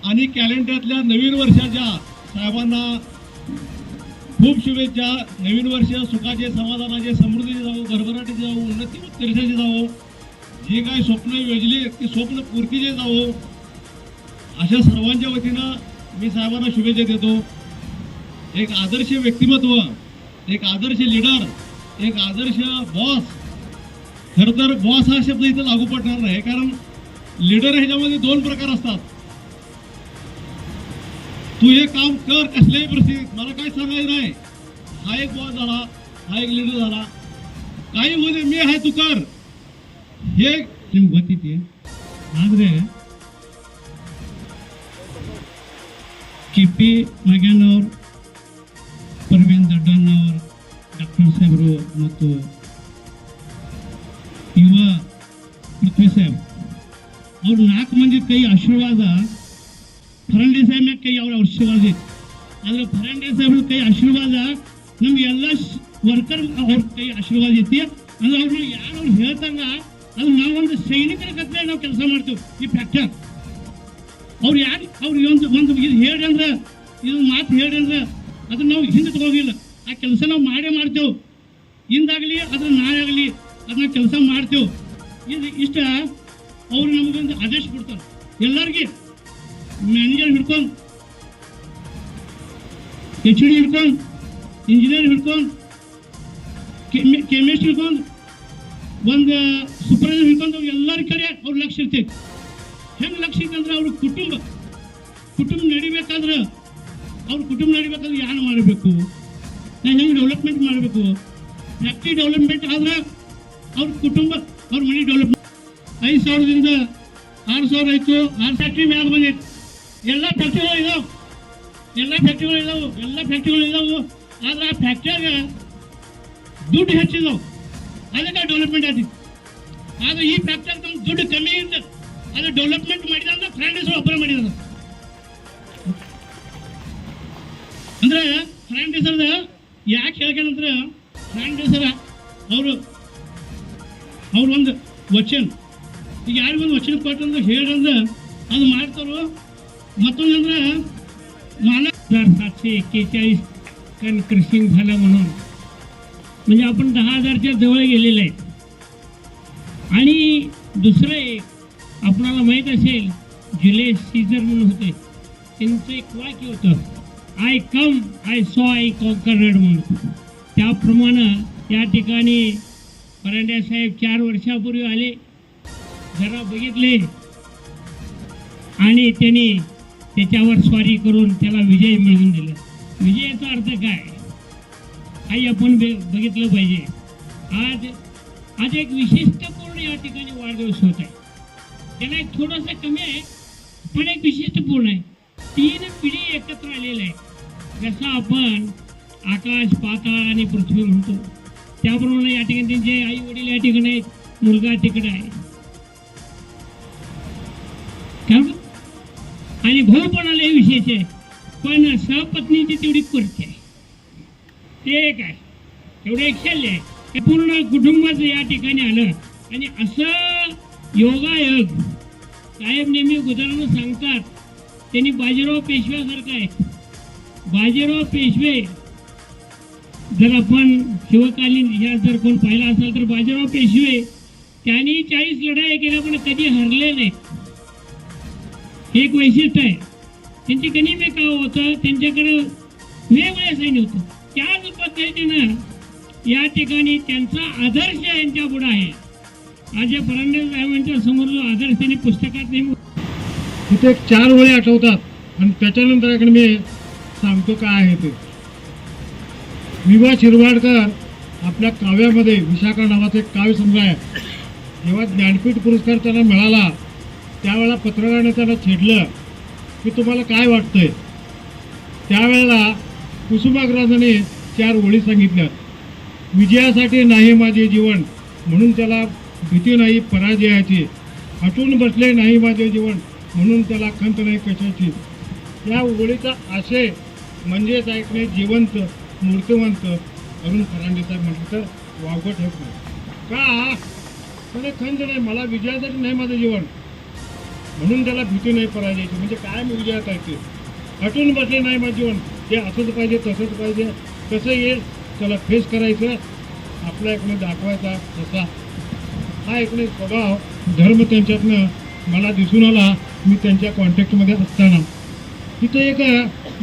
आणि कॅलेंडरतल्या नवीन वर्षाच्या साहेबांना खूप शुभेच्छा. नवीन वर्ष सुखाचे, समाधानाचे, समृद्धीचे जावो, भरभराटीचे जावो, उन्नती उत्कर्षाचे जावो, जे काही स्वप्न योजले ते स्वप्न पूर्तीचे जावो, अशा सर्वांच्या वतीनं मी साहेबांना शुभेच्छा देतो. एक आदर्श व्यक्तिमत्व, एक आदर्श लीडर, एक आदर्श बॉस. खरं तर बॉस हा शब्द इथं लागू पडणार नाही, कारण लीडर ह्याच्यामध्ये 2 प्रकार असतात. तू हे काम कर कसल्याही परिस्थितीत, मला काय सांगायचं नाही. हा एक बॉस झाला, हा एक लीडर झाला. काही होऊ दे, मी आहे, तू कर, हे ಗೊತ್ತಿದೆ. ಆದರೆ KP ನಾಗೇನವ್ರು, ಪ್ರವೀಣ್ ದಡ್ಡಣ್ಣವ್ರು, ಡಾಕ್ಟರ್ ಸಾಹೇಬರು ಮತ್ತು ಯುವ ಪೃಥ್ವಿ ಸಾಹೇಬ್ ಅವ್ರು 4 ಮಂದಿ ಕೈ ಆಶೀರ್ವಾದ ಫರಂಡೆ ಸಾಹೇಬ್ ಮ್ಯಾಗ ಕೈ ಅವ್ರ ಆಶೀರ್ವಾದ ಐತಿ. ಆದ್ರೆ ಫರಂಡೆ ಸಾಹೇಬ್ರ ಕೈ ಆಶೀರ್ವಾದ ನಮ್ಗೆ ಎಲ್ಲ ವರ್ಕರ್ ಅವ್ರ ಕೈ ಆಶೀರ್ವಾದ ಐತಿ. ಅಂದ್ರೆ ಅವ್ರನ್ನ ಯಾರು ಹೇಳ್ತಾರಲ್ಲ, ಅದು ನಾವೊಂದು ಸೈನಿಕರ ಕತ್ತಲೆ ನಾವು ಕೆಲಸ ಮಾಡ್ತೀವಿ. ಈ ಫ್ಯಾಕ್ಟರ್ ಅವ್ರು ಯಾರು ಒಂದು ಇದು ಹೇಳಿ ಅಂದ್ರೆ, ಇದು ಮಾತು ಹೇಳಿ ಅಂದ್ರೆ ಅದನ್ನ ನಾವು ಹಿಂದೆ ತಗೋಗಿಲ್ಲ. ಆ ಕೆಲಸ ನಾವು ಮಾಡೇ ಮಾಡ್ತೇವೆ. ಇಂದಾಗಲಿ ಅದ್ರ ನಾಳೆ ಆಗಲಿ ಅದನ್ನ ಕೆಲಸ ಮಾಡ್ತೇವೆ. ಇದು ಇಷ್ಟ ಅವ್ರು ನಮಗೊಂದು ಆದೇಶ ಕೊಡ್ತಾರೆ. ಎಲ್ಲರಿಗೆ ಮ್ಯಾನೇಜರ್ ಹಿಡ್ಕೊಂಡು, HOD ಹಿಡ್ಕೊಂಡು, ಇಂಜಿನಿಯರ್ ಹಿಡ್ಕೊಂಡು, ಕೆಮಿಸ್ಟ್ ಹಿಡ್ಕೊಂಡು, ಒಂದು ಸೂಪರ್ವೈಸರ್ ಹಿಡ್ಕೊಂಡು ಎಲ್ಲರ ಕಡೆ ಅವ್ರ ಲಕ್ಷ ಇರ್ತೈತಿ. ಹೆಂಗೆ ಲಕ್ಷ ಇತ್ತಂದ್ರೆ ಅವ್ರ ಕುಟುಂಬ ನಡಿಬೇಕಾದ್ರೆ, ಅವ್ರ ಕುಟುಂಬ ನಡಿಬೇಕಾದ್ರೆ ಏನು ಮಾಡಬೇಕು, ಹೆಂಗೆ ಡೆವಲಪ್ಮೆಂಟ್ ಮಾಡಬೇಕು. ಫ್ಯಾಕ್ಟ್ರಿ ಡೆವಲಪ್ಮೆಂಟ್ ಆದ್ರೆ ಅವ್ರ ಕುಟುಂಬ ಅವ್ರ ಮನೆ ಡೆವಲಪ್ಮೆಂಟ್ 5,000ದಿಂದ 6,000 ಆಯಿತು. 6 ಫ್ಯಾಕ್ಟ್ರಿ ಮ್ಯಾಲ ಬಂದೈತಿ. ಎಲ್ಲ ಫ್ಯಾಕ್ಟ್ರಿಗಳು ಇದಾವೆ. ಆದ್ರೆ ಆ ಫ್ಯಾಕ್ಟ್ರಿಯಾಗ ದುಡ್ಡು ಹೆಚ್ಚಿದಾವೆ, ಅದಕ್ಕೆ ಡೆವಲಪ್ಮೆಂಟ್ ಆಯ್ತು. ಆದ್ರೆ ಈ ಫ್ಯಾಕ್ಟ್ರಿಯಾಗ ನಮ್ಗೆ ದುಡ್ಡು ಕಮ್ಮಿ ಇರ್ತದೆ, ಅದು ಡೆವಲಪ್ಮೆಂಟ್ ಮಾಡಿದ ಅಂದ್ರೆ ಫ್ರಾಂಡೇಸರ್ ಒಬ್ಬರ ಮಾಡಿದಾರೆ. ಅಂದ್ರೆ ಫ್ರಾಂಡೇಸರ್ದ ಯಾಕೆ ಹೇಳ್ಕೊಂಡ್ರೆ ಫ್ರಾಂಡೇಸರ ಅವರು ಒಂದು ವಚನ, ಈಗ ಯಾರಿಗೊಂದು ವಚನ ಕೊಟ್ಟಂದ್ರೆ ಹೇಳ್ರಂದ್ರೆ ಅದು ಮಾಡ್ತಾರೋ. मತ್ತೊಂದಂದ್ರೆ मला 741 टन क्रशिंग झालं म्हणून, म्हणजे आपण 10,000च्या जवळ गेलेले आहे. आणि दुसरं एक आपणाला माहीत असेल जुलियस सीझर म्हणून होते, त्यांचं एक वाक्य होतं, आय कम आय सॉ आय कॉन्कर्ड म्हणून. त्याप्रमाणे या ठिकाणी परांडे साहेब 4 वर्षापूर्वी आले, जरा बघितले आणि त्यांनी त्याच्यावर स्वारी करून त्याला विजय मिळवून दिला. विजयाचा अर्थ काय काही आपण बघितलं पाहिजे. आज एक विशिष्टपूर्ण या ठिकाणी वाढदिवस होत आहे. त्याला एक थोडंसं कमी आहे पण एक विशिष्टपूर्ण आहे. 3 पिढी एकत्र आलेल्या आहे. जसं आपण आकाश पाताळ आणि पृथ्वी म्हणतो त्याप्रमाणे या ठिकाणी त्यांचे आई वडील या ठिकाणी आहेत, मुलगा तिकडे आहे आणि भाऊ पण आले विशेष आहे. पण सहपत्नीची तेवढी करते आहे, ते काय तेवढं एक शल्य आहे. पूर्ण कुटुंबाचं या ठिकाणी आलं आणि असं योगायोग साहेब नेहमी उदाहरणं सांगतात. त्यांनी बाजीराव पेशव्यासारखं आहे. बाजीराव पेशवे जर आपण शिवकालीन इतिहास जर कोण पाहिला असेल तर बाजीराव पेशवे त्यांनी 40 लढाई केल्या पण कधी हरले नाहीत. एक वैशिष्ट्य आहे त्यांची गनिमे का होतं, त्यांच्याकडे वेगवेगळ्या सैन्य होतं. त्याच पद्धतीनं या ठिकाणी त्यांचा आदर्श यांच्या पुढे आहे. आज या फर्नांडिस साहेबांच्या समोर जो आदर्श त्यांनी पुस्तकात नेहमी तिथे 4 ओळी आठवतात आणि त्याच्यानंतर इकडे मी सांगतो काय आहे ते. विवा शिरवाडकर आपल्या काव्यामध्ये विशाखा नावाचं एक काव्य संग्रह आहे. जेव्हा ज्ञानपीठ पुरस्कार त्यांना मिळाला त्यावेळेला पत्रकाराने त्याला छेडलं की तुम्हाला काय वाटतंय. त्यावेळेला कुसुमाग्रजाने 4 ओळी सांगितल्या. विजयासाठी नाही माझे जीवन म्हणून त्याला भीती नाही पराजयाची, हटून बसले नाही माझे जीवन म्हणून त्याला खंत नाही कशाची. या ओळीचा आशय म्हणजेच ऐकणे जिवंत मूर्तिवंत अरुण फर्नांडिस साहेब म्हटलं तर वावगं ठेवत नाही. का त्याने खंत नाही, मला विजयासाठी नाही माझं जीवन म्हणून त्याला भीती नाही पराजयाची. म्हणजे काय मी विजयात आहे ते हटून बसले नाही माझं जीवन, हे असंच पाहिजे तसंच पाहिजे, कसं येईल त्याला फेस करायचं, आपल्या इकडे दाखवायचा तसा. हा इकडे स्वभाव धर्म त्यांच्यातनं मला दिसून आला मी त्यांच्या कॉन्टॅक्टमध्ये असताना. तिथं एक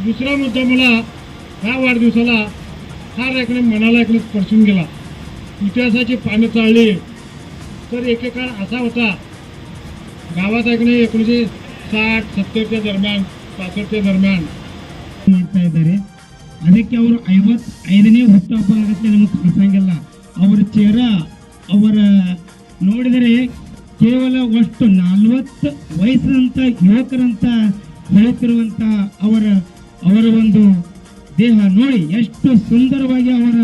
दुसरा मुद्दा मला ह्या वाढदिवसाला फार इकडे मनाला इकडे स्पर्शून गेला. इतिहासाची पानं चालली तर एकेकाळ असा होता गावात इकडे 1960-70च्या दरम्यान 65च्या ದರಮ್ಯಾನ್ ಮಾಡ್ತಾ ಇದ್ದಾರೆ. ಅದಕ್ಕೆ ಅವರು 55ನೇ ಹುಟ್ಟುಹಬ್ಬ ನಮಗೆ ಕಾಣಿಸಂಗಿಲ್ಲ. ಅವರ ಚೇರ ಅವರ ನೋಡಿದರೆ ಕೇವಲ ಅಷ್ಟು 40 ವಯಸ್ಸಿನಂತ ಯುವಕರಂತ ಬೆಳೆತಿರುವಂಥ ಅವರ ಒಂದು ದೇಹ ನೋಡಿ ಎಷ್ಟು ಸುಂದರವಾಗಿ ಅವರ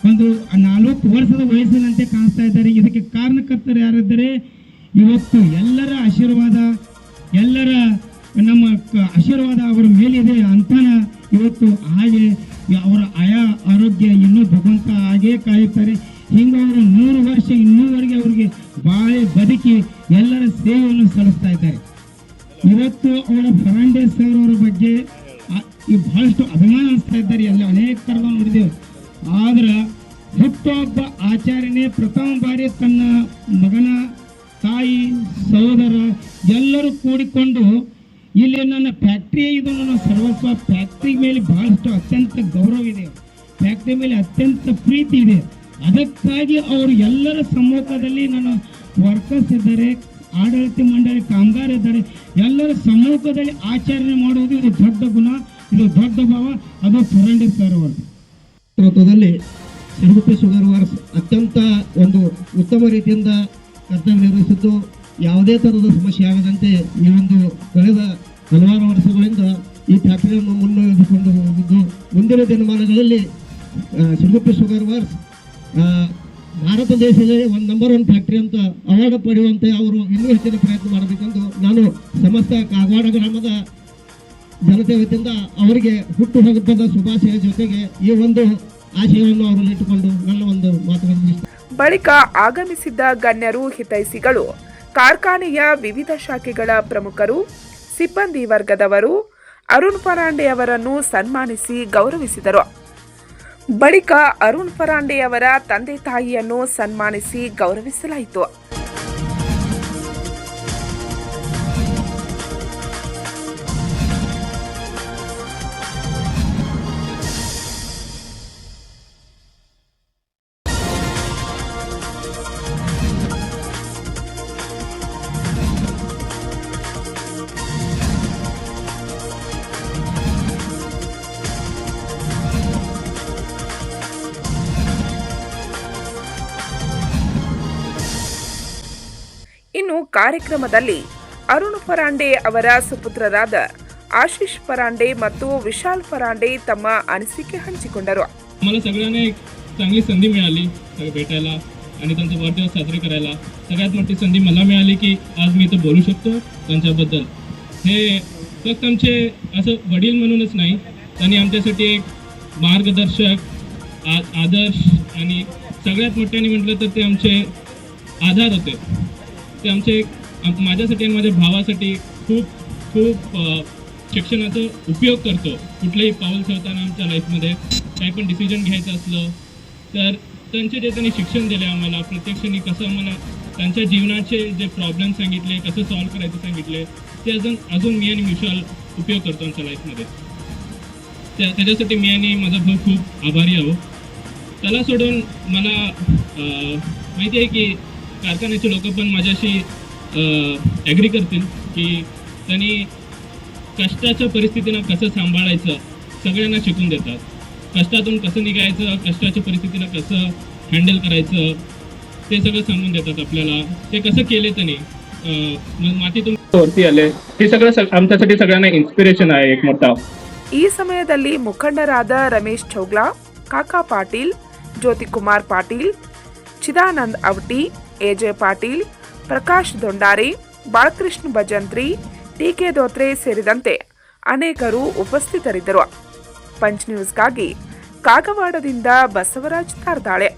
ಒಂದು 40 ವರ್ಷದ ವಯಸ್ಸಿನಂತೆ ಕಾಣಿಸ್ತಾ ಇದ್ದಾರೆ. ಇದಕ್ಕೆ ಕಾರಣಕರ್ತರು ಯಾರಿದ್ದಾರೆ? ಇವತ್ತು ಎಲ್ಲರ ಆಶೀರ್ವಾದ, ಎಲ್ಲರ ನಮ್ಮ ಆಶೀರ್ವಾದ ಅವರ ಮೇಲಿದೆ ಅಂತಾನ ಇವತ್ತು ಹಾಗೆ ಅವರ ಆರೋಗ್ಯ ಇನ್ನೂ ಭಗವಂತ ಹಾಗೇ ಕಾಯುತ್ತಾರೆ. ಹಿಂಗೆ ಅವರು 100 ವರ್ಷ ಇನ್ನೂವರೆಗೆ ಅವರಿಗೆ ಬಾಳೆ ಬದುಕಿ ಎಲ್ಲರ ಸೇವೆಯನ್ನು ಸಲ್ಲಿಸ್ತಾ ಇದ್ದಾರೆ. ಇವತ್ತು ಅವರ ಫರ್ನಾಂಡಿಸ್ ಸರ್ ಅವರ ಬಗ್ಗೆ ಬಹಳಷ್ಟು ಅಭಿಮಾನ ಅನಿಸ್ತಾ ಇದ್ದಾರೆ. ಎಲ್ಲ ಅನೇಕ ಥರದ ನೋಡಿದ್ದೇವೆ. ಆದ್ರೆ ಹುಟ್ಟುಹಬ್ಬ ಆಚರಣೆ ಪ್ರಥಮ ಬಾರಿ ತನ್ನ ಮಗನ ತಾಯಿ ಸಹೋದರ ಎಲ್ಲರೂ ಕೂಡಿಕೊಂಡು ಇಲ್ಲಿ ನನ್ನ ಫ್ಯಾಕ್ಟ್ರಿ ಇದು ನನ್ನ ಸರ್ವಸ್ವ, ಫ್ಯಾಕ್ಟ್ರಿ ಮೇಲೆ ಬಹಳಷ್ಟು ಅತ್ಯಂತ ಗೌರವ ಇದೆ, ಫ್ಯಾಕ್ಟ್ರಿ ಮೇಲೆ ಅತ್ಯಂತ ಪ್ರೀತಿ ಇದೆ. ಅದಕ್ಕಾಗಿ ಅವರು ಎಲ್ಲರ ಸಮ್ಮುಖದಲ್ಲಿ ನನ್ನ ವರ್ಕರ್ಸ್ ಇದ್ದಾರೆ, ಆಡಳಿತ ಮಂಡಳಿ ಕಾಮಗಾರ ಇದ್ದಾರೆ, ಎಲ್ಲರ ಸಮ್ಮುಖದಲ್ಲಿ ಆಚರಣೆ ಮಾಡುವುದು ಇದು ದೊಡ್ಡ ಗುಣ, ಇದು ದೊಡ್ಡ ಭಾವ. ಅದು ಫರ್ನಾಂಡಿಸ್ ಸರ್ ಅವರು ನೇತೃತ್ವದಲ್ಲಿ ಸಿರುಗುಪ್ಪಿ ಶುಗರ್ ವರ್ಕ್ಸ್ ಅತ್ಯಂತ ಒಂದು ಉತ್ತಮ ರೀತಿಯಿಂದ ಕರ್ತವ್ಯ ನಿರ್ವಹಿಸಿದ್ದು ಯಾವುದೇ ಥರದ ಸಮಸ್ಯೆ ಆಗದಂತೆ ಈ ಒಂದು ಕಳೆದ ಹಲವಾರು ವರ್ಷಗಳಿಂದ ಈ ಫ್ಯಾಕ್ಟರಿಯನ್ನು ಮುನ್ನಡೆಸಿಕೊಂಡು ಹೋಗಿದ್ದು ಮುಂದಿನ ದಿನಮಾನಗಳಲ್ಲಿ ಸಿರುಗುಪ್ಪಿ ಶುಗರ್ ವರ್ಕ್ಸ್ ಭಾರತ ದೇಶದಲ್ಲಿ ನಂಬರ್ 1 ಫ್ಯಾಕ್ಟರಿ ಅಂತ ಅವಾರ್ಡ್ ಪಡೆಯುವಂತೆ ಅವರು ಇನ್ನೂ ಹೆಚ್ಚಿನ ಪ್ರಯತ್ನ ಮಾಡಬೇಕೆಂದು ನಾನು ಸಮಸ್ತ ಕಾಗವಾಡ ಗ್ರಾಮದ ಜನತೆ ವತಿಯಿಂದ ಅವರಿಗೆ ಹುಟ್ಟುಹಬ್ಬದ ಶುಭಾಶಯ ಜೊತೆಗೆ ಈ ಒಂದು ಆಶಯವನ್ನು ಅವರಲ್ಲಿ ಇಟ್ಟುಕೊಂಡು ನನ್ನ ಒಂದು ಮಾತುಗಳನ್ನು ಬಳಿಕ ಆಗಮಿಸಿದ್ದ ಗಣ್ಯರು, ಹಿತೈಷಿಗಳು, ಕಾರ್ಖಾನೆಯ ವಿವಿಧ ಶಾಖೆಗಳ ಪ್ರಮುಖರು, ಸಿಬ್ಬಂದಿ ವರ್ಗದವರು ಅರುಣ್ ಫರಾಂಡೆ ಅವರನ್ನು ಸನ್ಮಾನಿಸಿ ಗೌರವಿಸಿದರು. ಬಳಿಕ ಅರುಣ್ ಫರಾಂಡೆ ಅವರ ತಂದೆ ತಾಯಿಯನ್ನು ಸನ್ಮಾನಿಸಿ ಗೌರವಿಸಲಾಯಿತು. ಇನ್ನು ಕಾರ್ಯಕ್ರಮದಲ್ಲಿ ಅರುಣ್ ಫರಾಂಡೆ ಅವರ ಸುಪುತ್ರರಾದ आशिष फरांडे ಮತ್ತು विशाल फरांडे तಮ್ಮ अनिसिके हंचिಕೊಂಡರು. मला सगळ्यांना एक चांगली संधी मिळाली भेटायला आणि त्यांचा वाढदिवस साजरे करायला. सगळ्यात मोठी संधी मला मिळाली की आज मी इथं बोलू शकतो त्यांच्याबद्दल. हे फक्त आमचे असं वडील म्हणूनच नाही, त्यांनी आमच्यासाठी एक मार्गदर्शक, आदर्श आणि सगळ्यात मोठ्याने म्हटलं तर ते आमचे आधार होते. ते आमचे माझ्यासाठी आणि माझ्या भावासाठी खूप खूप शिक्षणाचा उपयोग करतो. कुठलंही पाऊल ठेवताना आमच्या लाईफमध्ये काही पण डिसिजन घ्यायचं असलं तर त्यांचे जे त्यांनी शिक्षण दिले आम्हाला, प्रत्यक्षाने कसं आम्हाला त्यांच्या जीवनाचे जे प्रॉब्लेम सांगितले, कसं सॉल्व्ह करायचं सांगितले, ते अजून मी आणि विशाल उपयोग करतो आमच्या लाईफमध्ये. त्याच्यासाठी मी आणि माझा भाऊ खूप आभारी आहो. त्याला सोडून मला माहिती आहे की कारखान्याचे लोक पण माझ्याशी ॲग्री करतील की त्यांनी कष्टाच्या परिस्थितीनं कसं सांभाळायचं सगळ्यांना शिकून देतात. कष्टातून कसं निघायचं, कष्टाच्या परिस्थितीनं कसं हँडल करायचं ते सगळं सांगून देतात आपल्याला. ते कसं केले त्यांनी मातीतून वरती आले, ते सगळं आमच्यासाठी सगळ्यांना इन्स्पिरेशन आहे एक मोठा. ಈ ಸಮಯದಲ್ಲಿ ಮುಖಂಡರಾದ ರಮೇಶ್ ಚೌಗ್ಲಾ, ಕಾಕಾ ಪಾಟೀಲ್, ಜ್ಯೋತಿಕುಮಾರ್ ಪಾಟೀಲ್, ಚಿದಾನಂದ್ ಅವಟಿ, ಎಜೆ ಪಾಟೀಲ್, ಪ್ರಕಾಶ್ ದೊಂಡಾರೆ, ಬಾಲಕೃಷ್ಣ ಭಜಂತ್ರಿ, ಟಿಕೆ ದೋತ್ರೆ ಸೇರಿದಂತೆ ಅನೇಕರು ಉಪಸ್ಥಿತರಿದ್ದರು. ಪಂಚ್ ನ್ಯೂಸ್ಗಾಗಿ ಕಾಗವಾಡದಿಂದ ಬಸವರಾಜ್ ತಾರ್ದಾಳೆ.